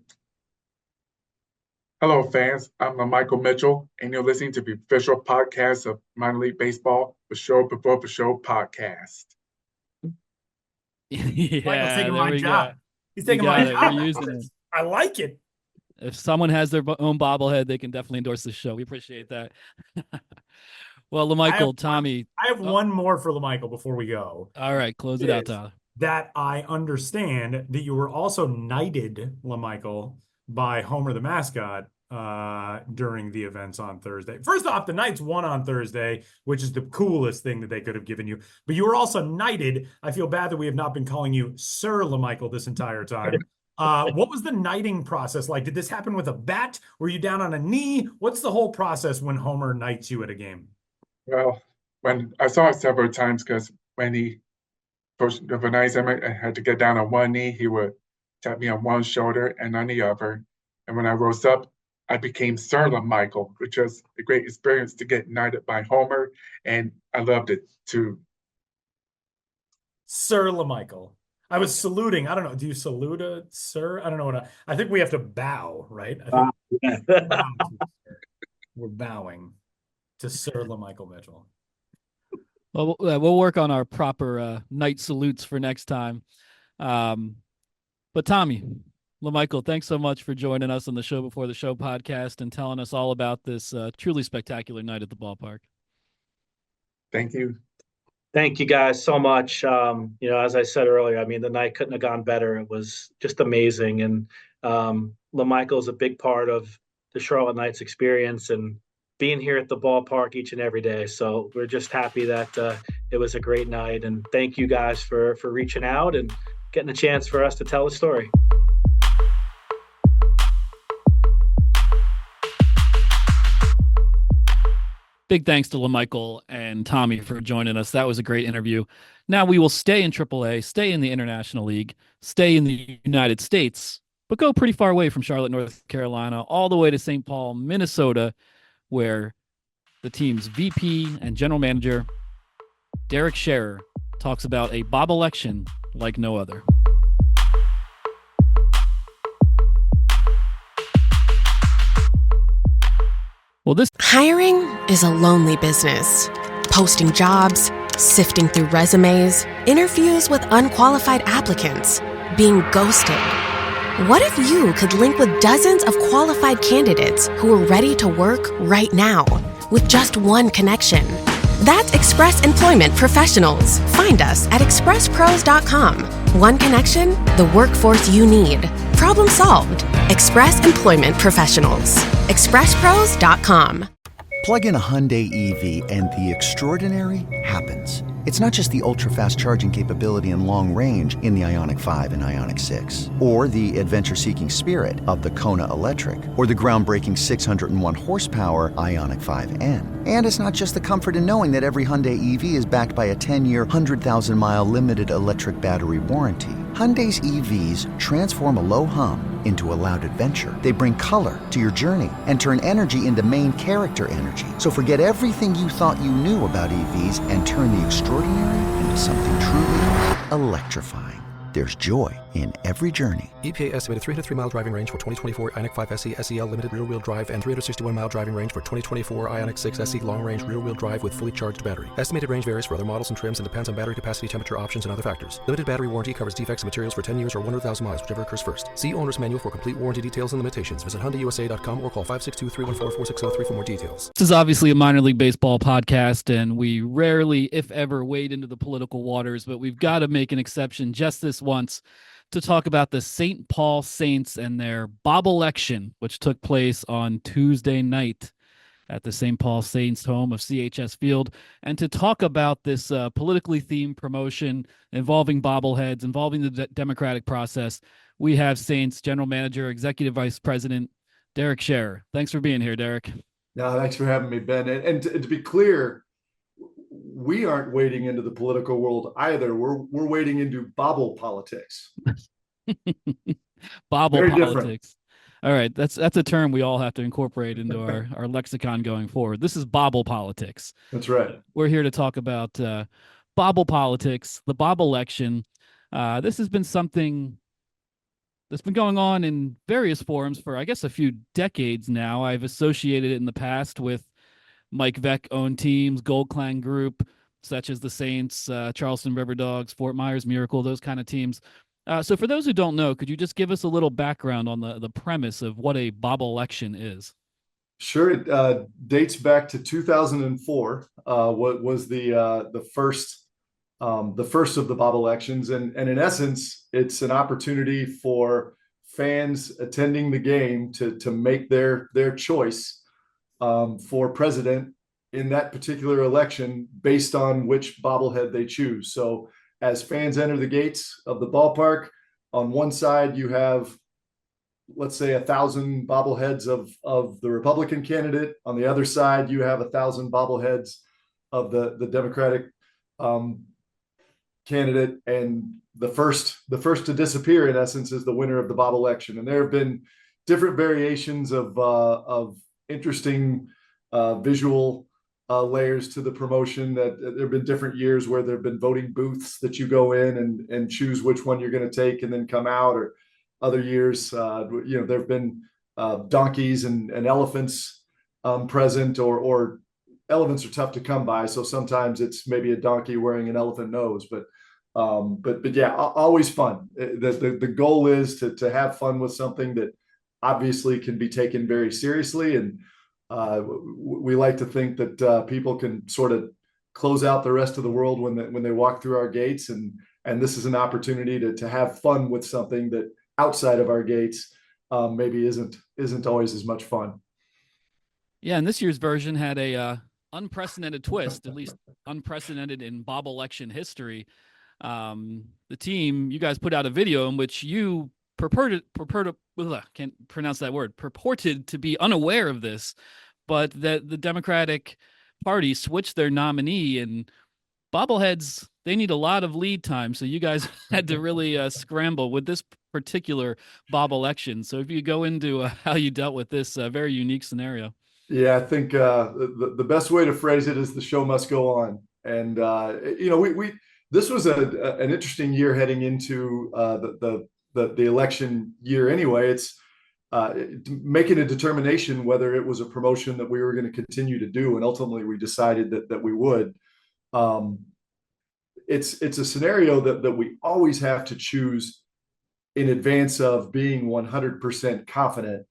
Hello, fans. I'm LaMichael Mitchell, and you're listening to the official podcast of minor league baseball, the Show Before the Show podcast. Yeah, Michael's taking my job. He's taking my job. We're using it. I like it. If someone has their own bobblehead, they can definitely endorse this show. We appreciate that. Well, LaMichael, Tommy. I have one more for LaMichael before we go. All right, close it out, Tyler. That I understand that you were also knighted, LaMichael, by Homer the mascot during the events on Thursday. First off, the Knights won on Thursday, which is the coolest thing that they could have given you. But you were also knighted. I feel bad that we have not been calling you Sir LaMichael this entire time. What was the knighting process like? Did this happen with a bat? Were you down on a knee? What's the whole process when Homer knights you at a game? Well, when I saw it several times, because when he pushed the Knights, I had to get down on one knee. He would tap me on one shoulder and on the other. And when I rose up, I became Sir LaMichael, which was a great experience to get knighted by Homer, and I loved it too. Sir LaMichael. I was saluting. I don't know. Do you salute a sir? I don't know I think we have to bow, right? I think we're bowing to Sir LaMichael Mitchell. Well, we'll work on our proper knight salutes for next time. But Tommy, LaMichael, thanks so much for joining us on the Show Before the Show podcast and telling us all about this truly spectacular night at the ballpark. Thank you. Thank you guys so much. As I said earlier, I mean, the night couldn't have gone better. It was just amazing. And LaMichael is a big part of the Charlotte Knights experience and being here at the ballpark each and every day. So we're just happy that it was a great night. And thank you guys for reaching out and getting a chance for us to tell the story. Big thanks to LaMichael and Tommy for joining us. That was a great interview. Now we will stay in AAA, stay in the International League, stay in the United States, but go pretty far away from Charlotte, North Carolina, all the way to St. Paul, Minnesota, where the team's VP and general manager, Derek Sharrer, talks about a Bobblection like no other. Well, Hiring is a lonely business. Posting jobs, sifting through resumes, interviews with unqualified applicants, being ghosted. What if you could link with dozens of qualified candidates who are ready to work right now with just one connection? That's Express Employment Professionals. Find us at expresspros.com. One connection, the workforce you need. Problem solved. Express Employment Professionals. expresspros.com. Plug in a Hyundai EV and the extraordinary happens. It's not just the ultra-fast charging capability and long range in the Ioniq 5 and Ioniq 6, or the adventure-seeking spirit of the Kona Electric, or the groundbreaking 601 horsepower Ioniq 5N. And it's not just the comfort in knowing that every Hyundai EV is backed by a 10-year, 100,000-mile limited electric battery warranty. Hyundai's EVs transform a low hum into a loud adventure. They bring color to your journey and turn energy into main character energy. So forget everything you thought you knew about EVs and turn the extraordinary into something truly electrifying. There's joy in every journey. EPA estimated 303-mile driving range for 2024 Ioniq 5 SE SEL limited rear-wheel drive and 361-mile driving range for 2024 Ioniq 6 SE long-range rear-wheel drive with fully charged battery. Estimated range varies for other models and trims and depends on battery capacity, temperature options, and other factors. Limited battery warranty covers defects and materials for 10 years or 100,000 miles, whichever occurs first. See owner's manual for complete warranty details and limitations. Visit HyundaiUSA.com or call 562-314-4603 for more details. This is obviously a minor league baseball podcast, and we rarely, if ever, wade into the political waters, but we've got to make an exception just this once to talk about the St. Paul Saints and their Bobblection, which took place on Tuesday night at the St. Paul Saints home of CHS Field, and to talk about this politically themed promotion involving bobbleheads, involving the democratic process, we have Saints General Manager, Executive Vice President, Derek Sharrer. Thanks for being here, Derek. No, thanks for having me, Ben. And to be clear, we aren't wading into the political world either. We're wading into bobble politics. Bobble Very politics. different. All right, that's a term we all have to incorporate into our lexicon going forward. This is bobble politics. That's right. We're here to talk about bobble politics, the Bobbleelection. This has been something that's been going on in various forums for, I guess, a few decades now. I've associated it in the past with Mike Veck-owned teams, Gold Clan Group, such as the Saints, Charleston River Dogs, Fort Myers Miracle, those kind of teams. So for those who don't know, could you just give us a little background on the premise of what a Bobbleelection is? Sure. It dates back to 2004. What was the first of the Bobblelections, and in essence, it's an opportunity for fans attending the game to make their choice for president in that particular election based on which bobblehead they choose. So as fans enter the gates of the ballpark, on one side you have, let's say, 1,000 bobbleheads of the Republican candidate. On the other side, you have 1,000 bobbleheads of the Democratic candidate. And the first to disappear, in essence, is the winner of the Bobblection. And there have been different variations of interesting visual layers to the promotion. That there have been different years where there have been voting booths that you go in and choose which one you're going to take and then come out, or other years, there have been donkeys and elephants present, or elephants are tough to come by. So sometimes it's maybe a donkey wearing an elephant nose, but yeah, always fun. The goal is to have fun with something that obviously can be taken very seriously. And we like to think that people can sort of close out the rest of the world when they walk through our gates. And this is an opportunity to have fun with something that outside of our gates maybe isn't always as much fun. Yeah, and this year's version had a unprecedented twist, at least unprecedented in Bobblection history. The team, you guys put out a video in which you purported to be unaware of this, but that the Democratic Party switched their nominee, and bobbleheads, they need a lot of lead time. So you guys had to really scramble with this particular Bobblection. So if you go into how you dealt with this very unique scenario. Yeah, I think the best way to phrase it is the show must go on. And, this was an interesting year heading into the election year anyway. It's making a determination whether it was a promotion that we were going to continue to do. And ultimately we decided that we would. It's a scenario that we always have to choose in advance of being 100% confident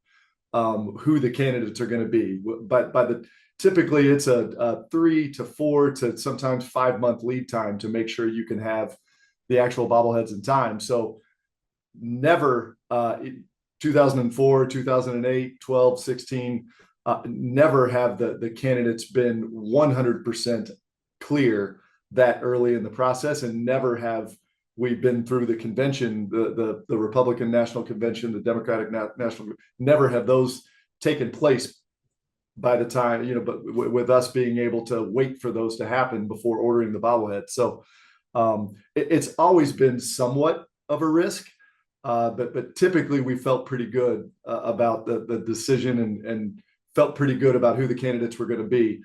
who the candidates are going to be. But by the typically it's a 3 to 4 to sometimes 5 month lead time to make sure you can have the actual bobbleheads in time. So never 2004, 2008, 12, 16, never have the candidates been 100% clear that early in the process, and never have we been through the convention, the Republican National Convention, the Democratic National, never have those taken place by the time, but with us being able to wait for those to happen before ordering the bobblehead. So it's always been somewhat of a risk, but typically we felt pretty good about the decision, and felt pretty good about who the candidates were going to be.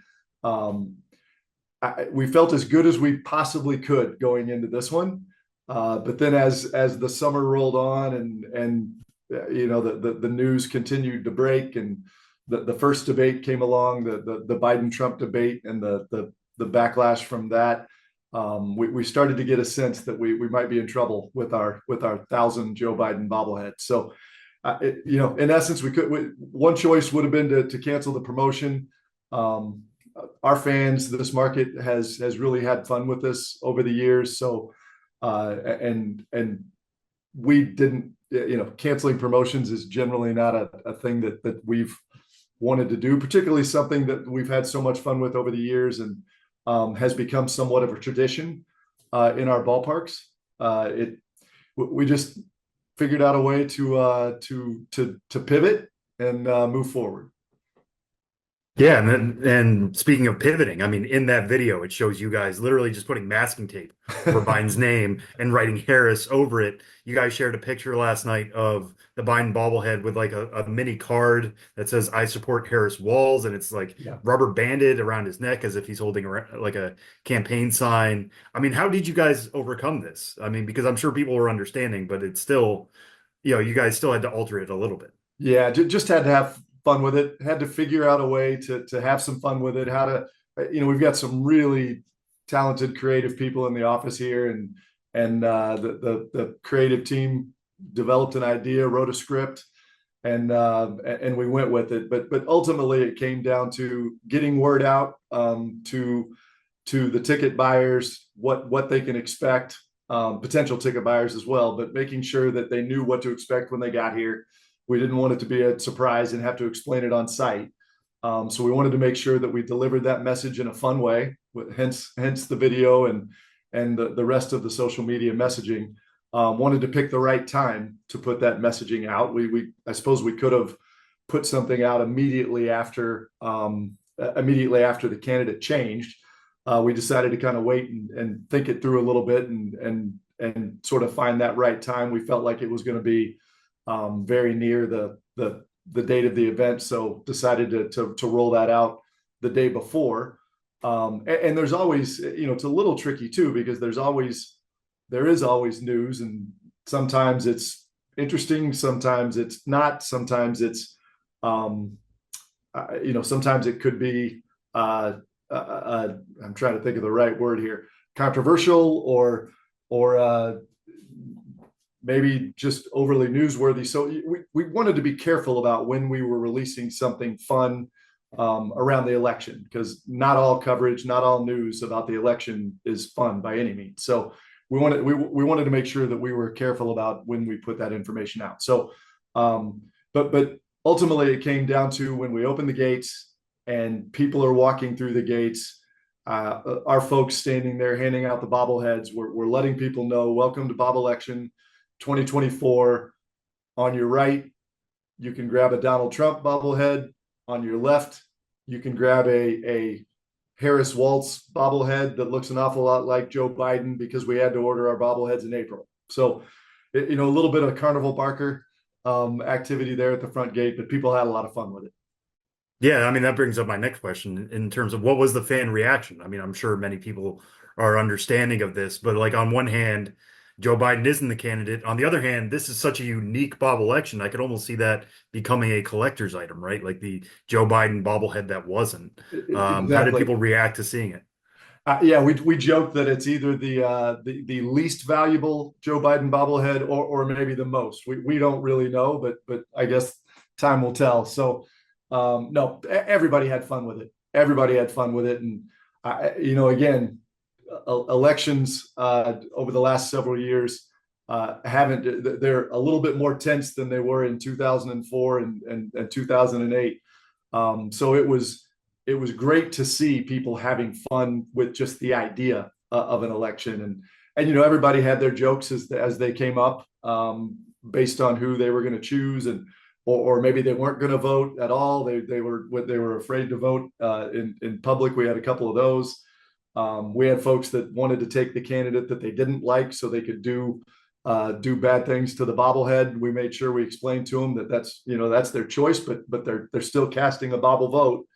We felt as good as we possibly could going into this one. But then as the summer rolled on, and the news continued to break, and the first debate came along, the Biden-Trump debate, and the backlash from that, we started to get a sense that we might be in trouble with our 1,000 Joe Biden bobblehead. So, in essence, one choice would have been to cancel the promotion. Our fans, this market has really had fun with this over the years. So, and we didn't, canceling promotions is generally not a thing that we've wanted to do, particularly something that we've had so much fun with over the years, and has become somewhat of a tradition in our ballparks. We just figured out a way to pivot and move forward. Yeah, and speaking of pivoting, I mean, in that video, it shows you guys literally just putting masking tape for Biden's name and writing Harris over it. You guys shared a picture last night of the Biden bobblehead with like a mini card that says "I support Harris Walls," and it's like rubber banded around his neck as if he's holding like a campaign sign. I mean, how did you guys overcome this? I mean, because I'm sure people were understanding, but it's still, you guys still had to alter it a little bit. Yeah, just had to have fun with it. Had to figure out a way to have some fun with it. How to, we've got some really talented, creative people in the office here, and the creative team developed an idea, wrote a script, and we went with it. But ultimately, it came down to getting word out to the ticket buyers what they can expect, potential ticket buyers as well, but making sure that they knew what to expect when they got here. We didn't want it to be a surprise and have to explain it on site. So we wanted to make sure that we delivered that message in a fun way, hence the video and the rest of the social media messaging. Wanted to pick the right time to put that messaging out. I suppose we could have put something out immediately after the candidate changed. We decided to kind of wait and think it through a little bit and sort of find that right time. We felt like it was going to be very near the date of the event, so decided to roll that out the day before. And there's always, it's a little tricky too, because there is always news, and sometimes it's interesting, sometimes it's not, sometimes it's sometimes it could be I'm trying to think of the right word here, controversial or maybe just overly newsworthy. So we wanted to be careful about when we were releasing something fun around the election, because not all coverage, not all news about the election is fun by any means. So we wanted to make sure that we were careful about when we put that information out. So, but ultimately it came down to when we opened the gates and people are walking through the gates, our folks standing there handing out the bobbleheads. We're letting people know, welcome to Bobblection 2024. On your right, you can grab a Donald Trump bobblehead. On your left, you can grab a Harris Waltz bobblehead that looks an awful lot like Joe Biden, because we had to order our bobbleheads in April. So, a little bit of carnival barker activity there at the front gate, but people had a lot of fun with it. Yeah, I mean, that brings up my next question in terms of what was the fan reaction? I mean, I'm sure many people are understanding of this, but like on one hand, Joe Biden isn't the candidate. On the other hand, this is such a unique bobblection. I could almost see that becoming a collector's item, right? Like the Joe Biden bobblehead that wasn't. Exactly. How did people react to seeing it? Yeah, we joke that it's either the least valuable Joe Biden bobblehead or maybe the most. We don't really know, but I guess time will tell. So no, everybody had fun with it. everybody had fun with it. And again, elections over the last several years they're a little bit more tense than they were in 2004 and 2008. So it was great to see people having fun with just the idea of an election, and everybody had their jokes as they came up, based on who they were going to choose, or maybe they weren't going to vote at all. They were afraid to vote in public. We had a couple of those. We had folks that wanted to take the candidate that they didn't like so they could do bad things to the bobblehead. We made sure we explained to them that that's their choice, but they're still casting a bobble vote.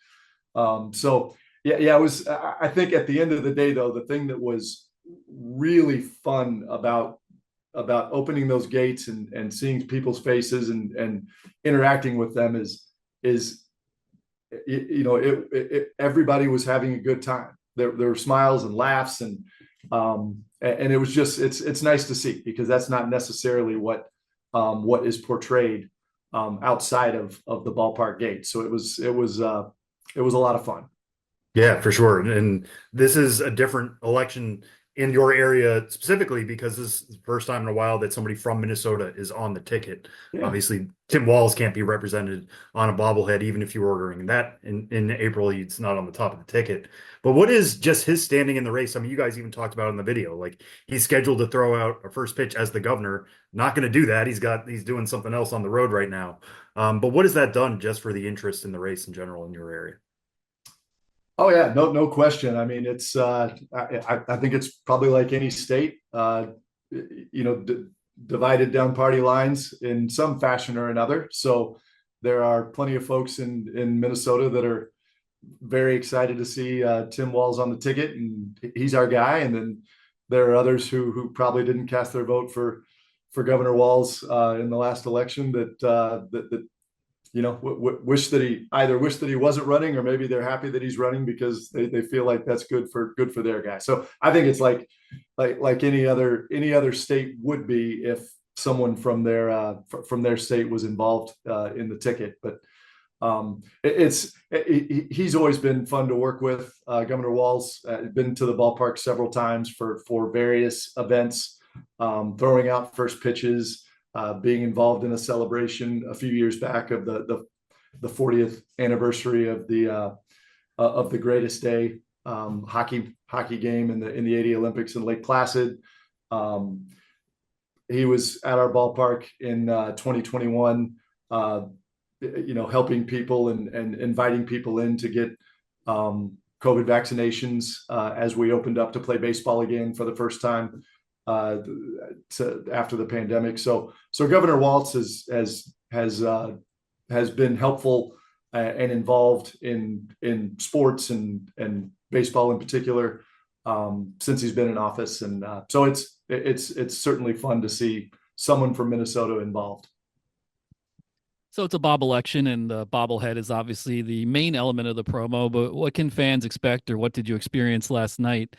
So yeah, it was. I think at the end of the day, though, the thing that was really fun about opening those gates and seeing people's faces and interacting with them is everybody was having a good time. There were smiles and laughs, and it was just it's nice to see, because that's not necessarily what is portrayed outside of the ballpark gate. So it was a lot of fun. Yeah, for sure. And this is a different election in your area specifically, because this is the first time in a while that somebody from Minnesota is on the ticket. Yeah. Obviously, Tim Walz can't be represented on a bobblehead, even if you were ordering that in April. He's not on the top of the ticket. But what is just his standing in the race? I mean, you guys even talked about it in the video. Like, he's scheduled to throw out a first pitch as the governor. Not going to do that. He's doing something else on the road right now. But what has that done just for the interest in the race in general in your area? Oh yeah, no question. I mean, it's I think it's probably like any state, divided down party lines in some fashion or another. So there are plenty of folks in Minnesota that are very excited to see Tim Walz on the ticket, and he's our guy. And then there are others who probably didn't cast their vote for Governor Walz in the last election that wish that he wasn't running, or maybe they're happy that he's running because they feel like that's good for their guy. So I think it's like any other state would be if someone from their state was involved in the ticket. But he's always been fun to work with. Governor Walz been to the ballpark several times for various events, throwing out first pitches. Being involved in a celebration a few years back of the 40th anniversary of the greatest day hockey game in the 80 Olympics in Lake Placid. He was at our ballpark in 2021, helping people and inviting people in to get COVID vaccinations as we opened up to play baseball again for the first time after the pandemic. So Governor Walz has been helpful and involved in sports and baseball in particular since he's been in office, and so it's certainly fun to see someone from Minnesota involved. So it's a Bobblection, and the bobblehead is obviously the main element of the promo. But what can fans expect, or what did you experience last night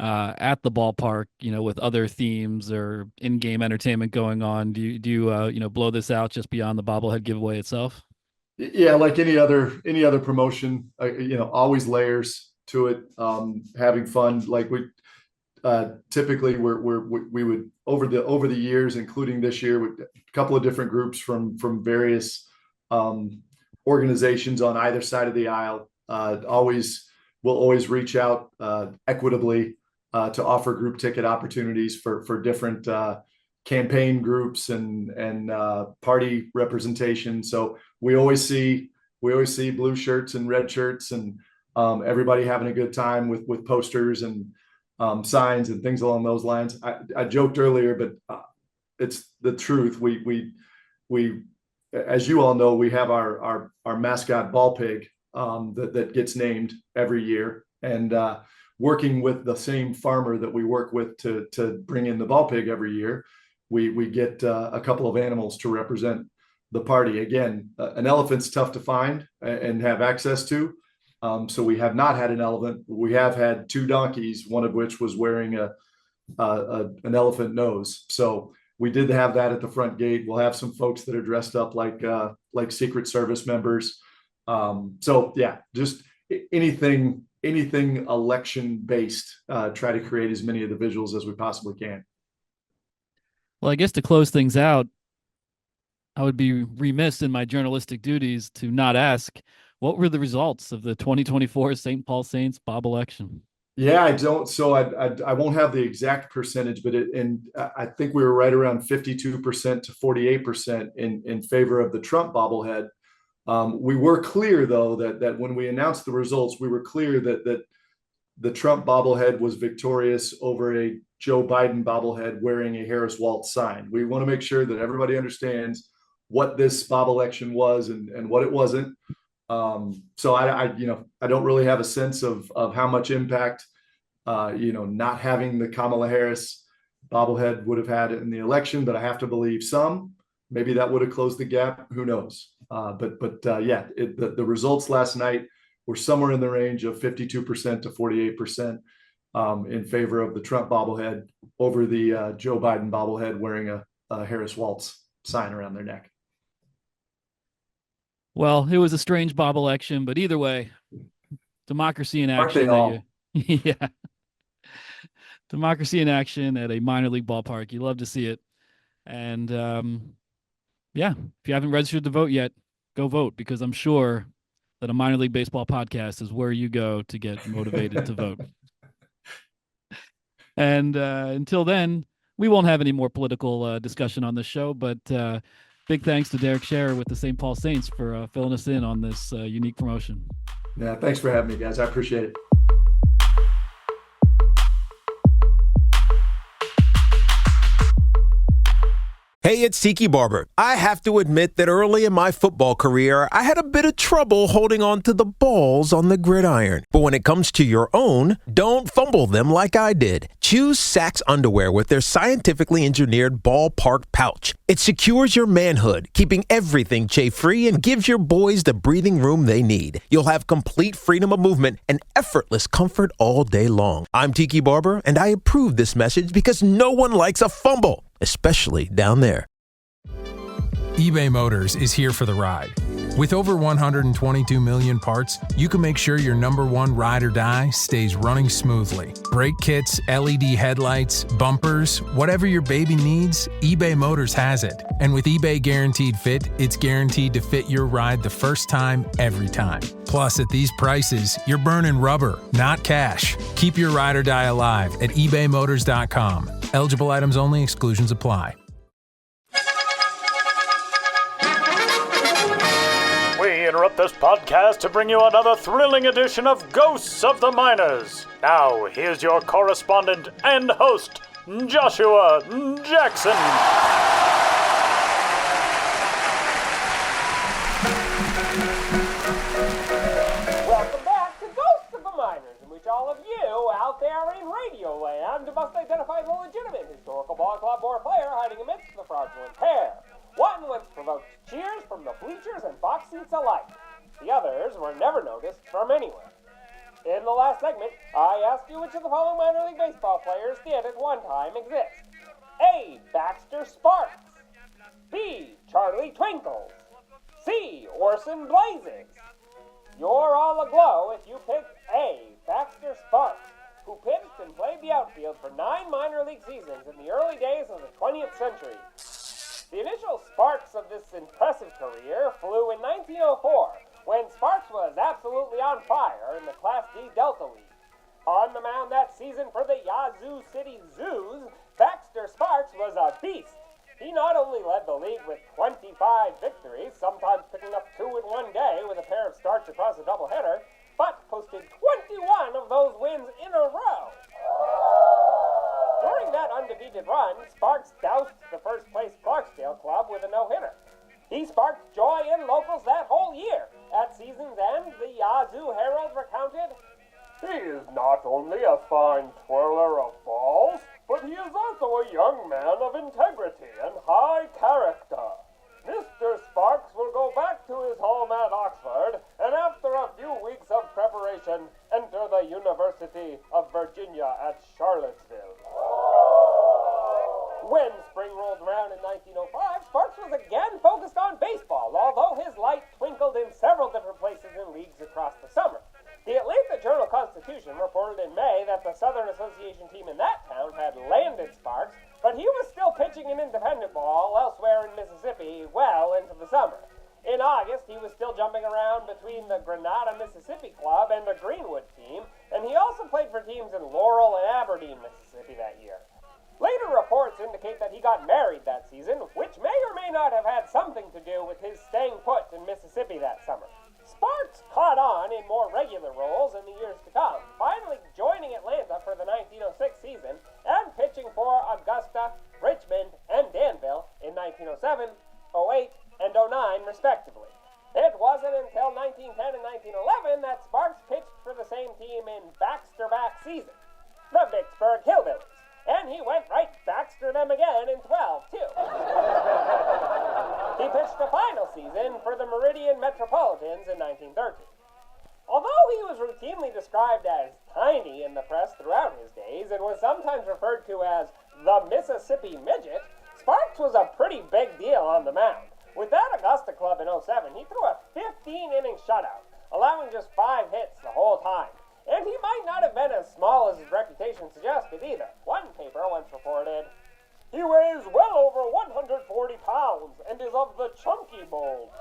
at the ballpark, with other themes or in-game entertainment going on? Do you blow this out just beyond the bobblehead giveaway itself? Yeah, like any other promotion, always layers to it. Having fun, like we typically we would over the years, including this year, with a couple of different groups from various organizations on either side of the aisle. We'll always reach out equitably to offer group ticket opportunities for different campaign groups and party representation. So we always see blue shirts and red shirts, and everybody having a good time with posters and signs and things along those lines. I joked earlier, but it's the truth. We as you all know, we have our mascot ball pig that gets named every year, and working with the same farmer that we work with to bring in the ball pig every year, we get a couple of animals to represent the party. Again, an elephant's tough to find and have access to. So we have not had an elephant. We have had two donkeys, one of which was wearing an elephant nose. So we did have that at the front gate. We'll have some folks that are dressed up like Secret Service members. So yeah, just anything election based, try to create as many of the visuals as we possibly can. Well, I guess to close things out, I would be remiss in my journalistic duties to not ask, what were the results of the 2024 St. Paul Saints Bobblection? Yeah, I don't. So I won't have the exact percentage, but I think we were right around 52% to 48% in favor of the Trump bobblehead. We were clear, though, that when we announced the results, we were clear that the Trump bobblehead was victorious over a Joe Biden bobblehead wearing a Harris Waltz sign. We want to make sure that everybody understands what this Bobblection was and what it wasn't. So I don't really have a sense of how much impact, not having the Kamala Harris bobblehead would have had in the election, but I have to believe some. Maybe that would have closed the gap. Who knows? The results last night were somewhere in the range of 52% to 48% in favor of the Trump bobblehead over the Joe Biden bobblehead wearing a Harris Waltz sign around their neck. Well, it was a strange Bobblection, but either way, democracy in action. Yeah. Democracy in action at a minor league ballpark. You love to see it. And if you haven't registered to vote yet, go vote, because I'm sure that a minor league baseball podcast is where you go to get motivated to vote. And until then, we won't have any more political discussion on this show, but big thanks to Derek Sharrer with the St. Paul Saints for filling us in on this unique promotion. Yeah, thanks for having me, guys. I appreciate it. Hey, it's Tiki Barber. I have to admit that early in my football career, I had a bit of trouble holding on to the balls on the gridiron. But when it comes to your own, don't fumble them like I did. Choose Sax underwear with their scientifically engineered ballpark pouch. It secures your manhood, keeping everything chafe-free, and gives your boys the breathing room they need. You'll have complete freedom of movement and effortless comfort all day long. I'm Tiki Barber, and I approve this message because no one likes a fumble, especially down there. eBay Motors is here for the ride. With over 122 million parts, you can make sure your number one ride or die stays running smoothly. Brake kits, LED headlights, bumpers, whatever your baby needs, eBay Motors has it. And with eBay Guaranteed Fit, it's guaranteed to fit your ride the first time, every time. Plus, at these prices, you're burning rubber, not cash. Keep your ride or die alive at ebaymotors.com. Eligible items only. Exclusions apply. We interrupt this podcast to bring you another thrilling edition of Ghosts of the Miners. Now, here's your correspondent and host, Joshua Jackson. Welcome back to Ghosts of the Miners, in which all of you out there in Radio Land must identify the legitimate historical ball club or player hiding amidst the fraudulent pair. One once provoked cheers from the bleachers and box seats alike. The others were never noticed from anywhere. In the last segment, I asked you which of the following minor league baseball players did at one time exist. A. Baxter Sparks. B. Charlie Twinkles. C. Orson Blazes. You're all aglow if you picked A. Baxter Sparks, who pitched and played the outfield for 9 minor league seasons in the early days of the 20th century. The initial sparks of this impressive career flew in 1904, when Sparks was absolutely on fire in the Class D Delta League. On the mound that season for the Yazoo City Zoos, Baxter Sparks was a beast. He not only led the league with 25 victories, sometimes picking up 2 in one day with a pair of starts across a doubleheader, but posted 21 of those wins in a row. During that undefeated run, Sparks doused the first-place Clarksdale club with a no-hitter. He sparked joy in locals that whole year. At season's end, the Yazoo Herald recounted, "He is not only a fine twirler of balls, but he is also a young man of integrity and high character. Mr. Sparks will go back to his home at Oxford, and after a few weeks of preparation, enter the University of Virginia at Charlottesville." When spring rolled around in 1905, Sparks was again focused on baseball, although his light twinkled in several different places in leagues across the summer. The Atlanta Journal-Constitution reported in May that the Southern Association team in that town had landed Sparks, but he was still pitching an independent ball elsewhere in Mississippi well into the summer. In August, he was still jumping around between the Grenada, Mississippi club and the Greenwood team, and he also played for teams in Laurel and Aberdeen, Mississippi that year. Later reports indicate that he got married that season, which may or may not have had something to do with his staying put in Mississippi that summer. Sparks caught on in more regular roles in the years to come, finally joining Atlanta for the 1906 season and pitching for Augusta, Richmond, and Danville in 1907, 08, and 09, respectively. It wasn't until 1910 and 1911 that Sparks pitched for the same team in Baxter-back season, the Vicksburg Hillbillies, and he went right Baxter them again in 12, too. He pitched a final season for the Meridian Metropolitans in 1913. Although he was routinely described as tiny in the press throughout his days and was sometimes referred to as the Mississippi Midget, Sparks was a pretty big deal on the mound. With that Augusta club in 07, he threw a 15-inning shutout, allowing just 5 hits the whole time. And he might not have been as small as his reputation suggested either. One paper once reported, "He weighs well over 140 pounds and is of the chunky mold."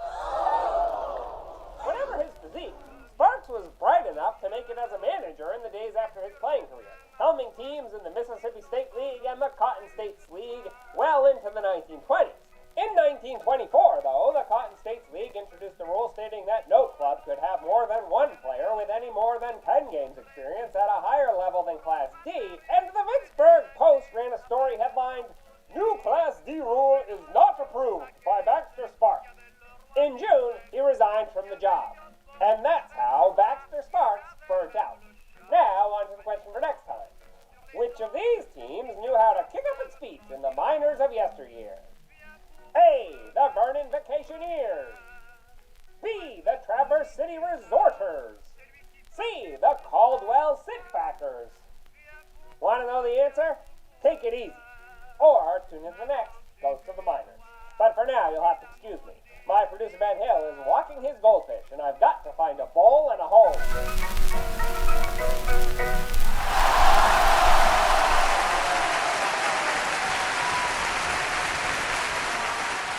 Whatever his physique, Sparks was bright enough to make it as a manager in the days after his playing career, helming teams in the Mississippi State League and the Cotton States League well into the 1920s. In 1924, though, the Cotton States League introduced a rule stating that no club could have more than one player with any more than 10 games experience at a higher level than Class D, and the Vicksburg Post ran a story headlined, "New Class D rule is not approved by Baxter Sparks." In June, he resigned from the job. And that's how Baxter Sparks burnt out. Now, on to the question for next time. Which of these teams knew how to kick up its feet in the minors of yesteryear? A, the Vernon Vacationeers. B, the Traverse City Resorters. C, the Caldwell Sitbackers. Want to know the answer? Take it easy. Or tune in to the next Ghost of the Minors. But for now, you'll have to excuse me. My producer Ben Hill is walking his goldfish, and I've got to find a bowl and a hole.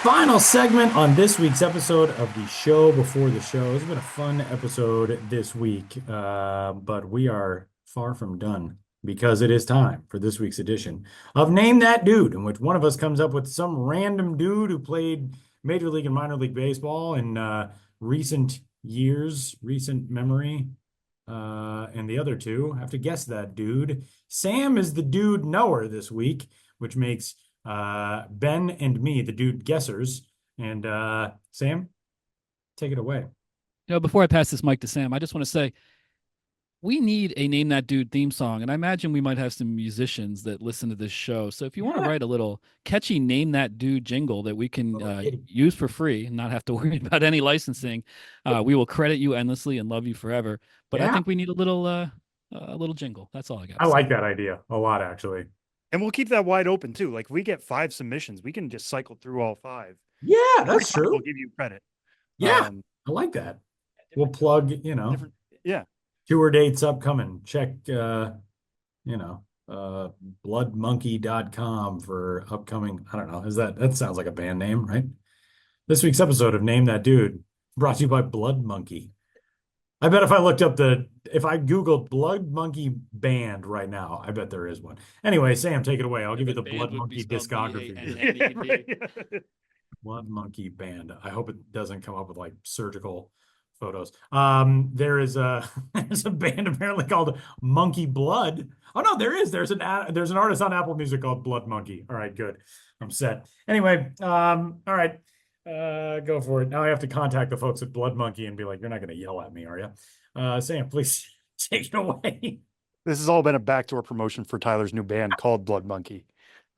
Final segment on this week's episode of the show before the show. It's been a fun episode this week, but we are far from done because it is time for this week's edition of Name That Dude, in which one of us comes up with some random dude who played Major League and Minor League Baseball in recent years, recent memory, and the other two have to guess that dude. Sam is the dude knower this week, which makes Ben and me the dude guessers. And Sam, take it away. Before I pass this mic to Sam, I just want to say we need a Name That Dude theme song, and I imagine we might have some musicians that listen to this show. So if you want to write a little catchy Name That Dude jingle that we can use for free and not have to worry about any licensing, we will credit you endlessly and love you forever. But I think we need a little jingle. That's all I got. I like that idea a lot, actually. And we'll keep that wide open too. Like, if we get 5 submissions, we can just cycle through all 5. Yeah, that's true. We'll give you credit. Yeah, I like that. We'll plug, tour dates upcoming. Check, bloodmonkey.com for upcoming. I don't know. That sounds like a band name, right? This week's episode of Name That Dude brought to you by Blood Monkey. I bet if I Googled Blood Monkey band right now, I bet there is one. Anyway, Sam, take it away. I'll give you the Blood Monkey discography. Blood Monkey band. I hope it doesn't come up with like surgical photos. There's a band apparently called Monkey Blood. Oh no, there is. There's an artist on Apple Music called Blood Monkey. All right, good. I'm set. Anyway, all right. Go for it. Now I have to contact the folks at Blood Monkey and be like, you're not going to yell at me, are you? Sam, please take it away. This has all been a backdoor promotion for Tyler's new band called Blood Monkey.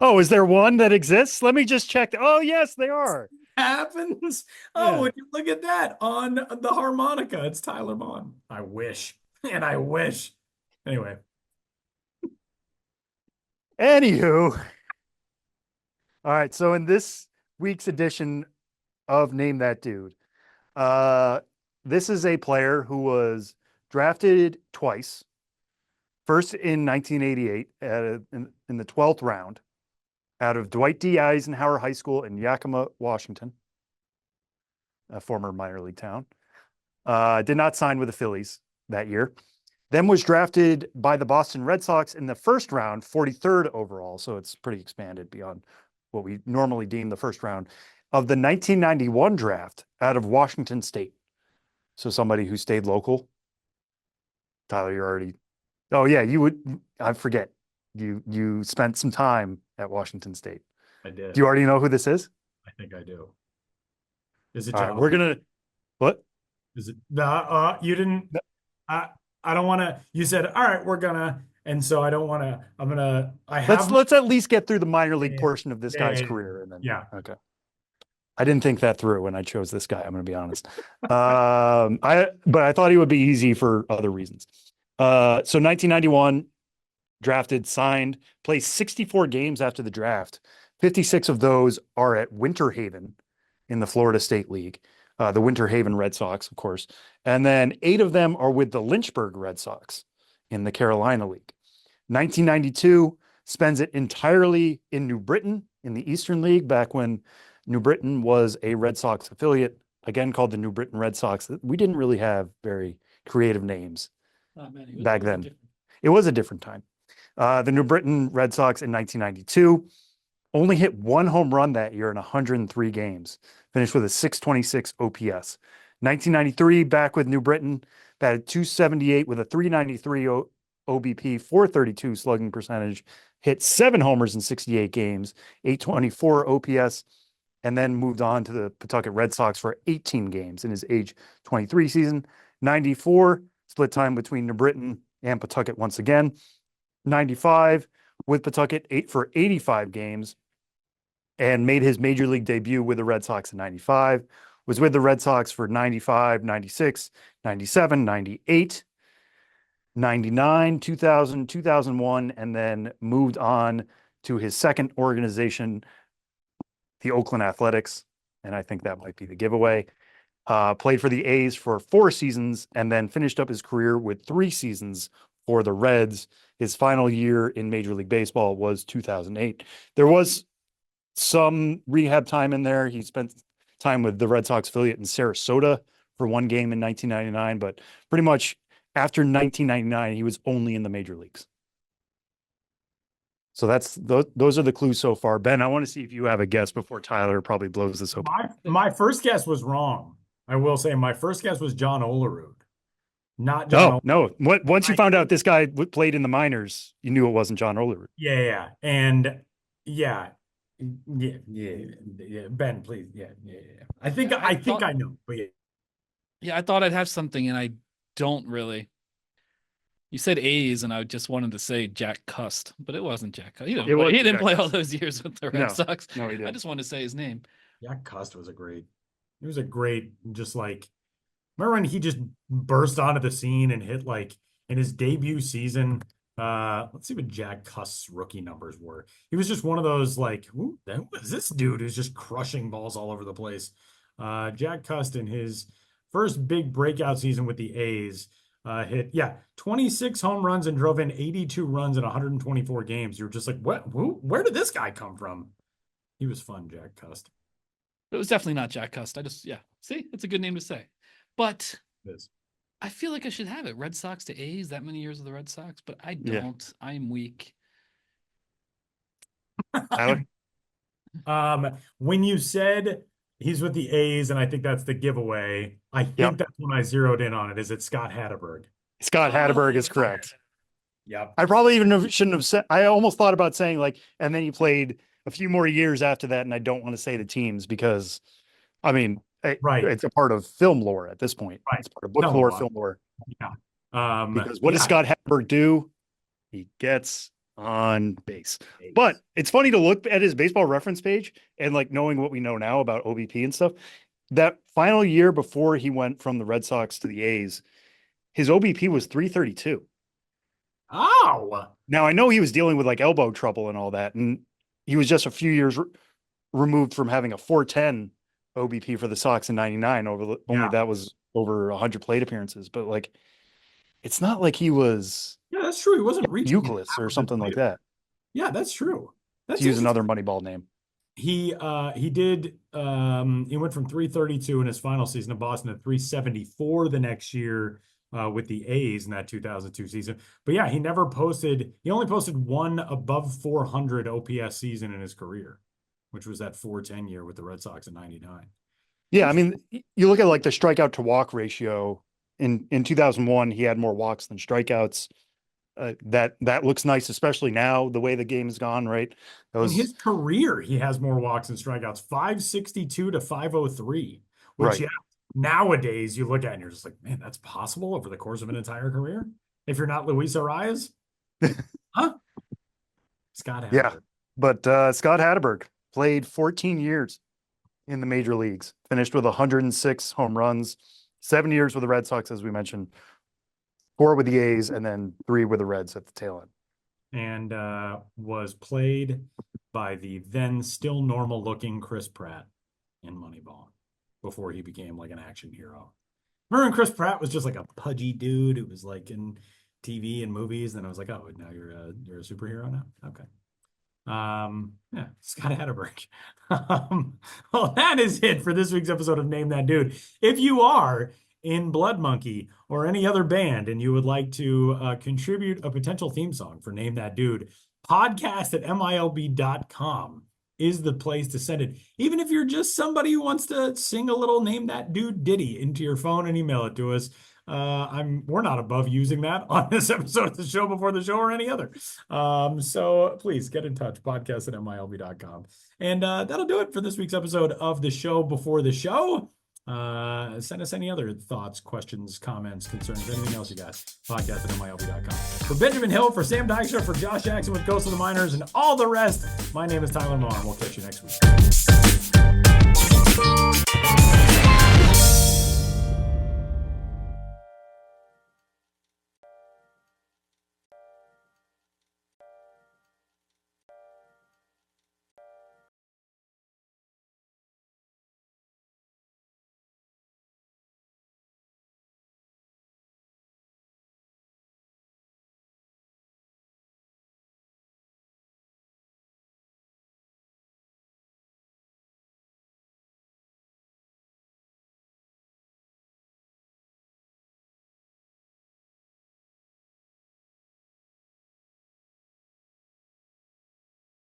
Oh, is there one that exists? Let me just check. Oh, yes, they are. Happens. Oh, would you look at that on the harmonica? It's Tyler Bond. I wish. And I wish. Anyway. Anywho. All right. So in this week's edition of Name That Dude, this is a player who was drafted twice. First in 1988 in the 12th round out of Dwight D. Eisenhower High School in Yakima, Washington, a former minor league town. Did not sign with the Phillies that year. Then was drafted by the Boston Red Sox in the first round, 43rd overall. So it's pretty expanded beyond what we normally deem the first round of the 1991 draft out of Washington State. So somebody who stayed local. Tyler, you're already. Oh yeah, you would. I forget. You spent some time at Washington State. I did. Do you already know who this is? I think I do. Is it All John? right, we're gonna. What? Is it? You didn't. I don't want to. You said, all right, we're gonna, and so I don't want to. I'm gonna. Let's at least get through the minor league Yeah, portion of this guy's yeah. career, and then Yeah. Okay. I didn't think that through when I chose this guy. I'm going to be honest. But I thought he would be easy for other reasons. So 1991, drafted, signed, plays 64 games after the draft. 56 of those are at Winter Haven in the Florida State League, the Winter Haven Red Sox, of course. And then 8 of them are with the Lynchburg Red Sox in the Carolina League. 1992, spends it entirely in New Britain in the Eastern League, back when New Britain was a Red Sox affiliate, again called the New Britain Red Sox. We didn't really have very creative names back then. It was a different time. The New Britain Red Sox in 1992 only hit 1 home run that year in 103 games, finished with a 626 OPS. 1993, back with New Britain, batted .278 with a 393 OBP, 432 slugging percentage, hit 7 homers in 68 games, 824 OPS, and then moved on to the Pawtucket Red Sox for 18 games in his age 23 season. 94, split time between New Britain and Pawtucket once again. 95 with Pawtucket, 85 games, and made his major league debut with the Red Sox in 95. Was with the Red Sox for 95, 96, 97, 98, 99, 2000, 2001, and then moved on to his second organization, the Oakland Athletics, and I think that might be the giveaway. Played for the A's for 4 seasons and then finished up his career with 3 seasons for the Reds. His final year in Major League Baseball was 2008. There was some rehab time in there. He spent time with the Red Sox affiliate in Sarasota for 1 game in 1999, but pretty much after 1999, he was only in the major leagues. So those are the clues so far. Ben, I want to see if you have a guess before Tyler probably blows this open. My first guess was wrong. I will say my first guess was John Olerud, not John. No. Once you found out this guy played in the minors, you knew it wasn't John Olerud. Yeah. And yeah. Ben, please. Yeah. I think I know, but yeah. Yeah, I thought I'd have something, and I don't really. You said A's, and I just wanted to say Jack Cust, but it wasn't Jack Cust. He didn't play all those years with the Red Sox. No, he didn't. I just wanted to say his name. Jack Cust was a great, just like, remember when he just burst onto the scene and hit like in his debut season? Let's see what Jack Cust's rookie numbers were. He was just one of those like, who was this dude who's just crushing balls all over the place? Jack Cust in his first big breakout season with the A's hit 26 home runs and drove in 82 runs in 124 games. You're just like, what? Where did this guy come from? He was fun, Jack Cust. It was definitely not Jack Cust. See, it's a good name to say. But I feel like I should have it. Red Sox to A's, that many years of the Red Sox, but I don't. Yeah. I'm weak. When you said he's with the A's, and I think that's the giveaway, I think that's when I zeroed in on it. Is it Scott Hatteberg? Scott Hatteberg is correct. Yeah. I probably shouldn't have said, I almost thought about saying like, and then he played a few more years after that, and I don't want to say the teams because, I mean, it's a part of film lore at this point. Right. It's part of book lore, film lore. Yeah. Because what does Scott Hatteberg do? He gets on base. But it's funny to look at his baseball reference page and like knowing what we know now about OBP and stuff. That final year before he went from the Red Sox to the A's, his OBP was 332. Oh. Now I know he was dealing with like elbow trouble and all that, and he was just a few years removed from having a 410 OBP for the Sox in 99. Only that was over 100 plate appearances. But like, it's not like he was Yeah, that's true. He wasn't reaching Euclid or something like that. Yeah, that's true. That's To use another Moneyball name. He did he went from 332 in his final season of Boston to 374 the next year with the A's in that 2002 season. But yeah, he only posted one above 400 OPS season in his career, which was that 410 year with the Red Sox in 99. Yeah, I mean, you look at like the strikeout to walk ratio in 2001, he had more walks than strikeouts. That looks nice, especially now the way the game has gone, right? In his career, he has more walks and strikeouts, 562 to 503, which right. Yeah, nowadays you look at it and you're just like, man, that's possible over the course of an entire career. If you're not Luis Arias, huh? Scott Hatterberg. Yeah, but Scott Hatterberg played 14 years in the major leagues, finished with 106 home runs, 7 years with the Red Sox, as we mentioned, 4 with the A's, and then 3 with the Reds at the tail end. And was played by the then still normal looking Chris Pratt in Moneyball before he became like an action hero. Remember when Chris Pratt was just like a pudgy dude who was like in TV and movies, and I was like, oh, now you're a superhero now? Okay. Yeah, Scott Hatterberg. Well, that is it for this week's episode of Name That Dude. If you are in Blood Monkey or any other band and you would like to contribute a potential theme song for Name That Dude, podcast@milb.com is the place to send it. Even if you're just somebody who wants to sing a little Name That Dude ditty into your phone and email it to us, we're not above using that on this episode of the show, before the show, or any other. So please get in touch, podcast@milb.com. And that'll do it for this week's episode of the show before the show. Send us any other thoughts, questions, comments, concerns, anything else you got. Podcast@milb.com. For Benjamin Hill, for Sam Dykstra, for Josh Jackson with Ghost of the Miners, and all the rest, my name is Tyler Moore, and we'll catch you next week.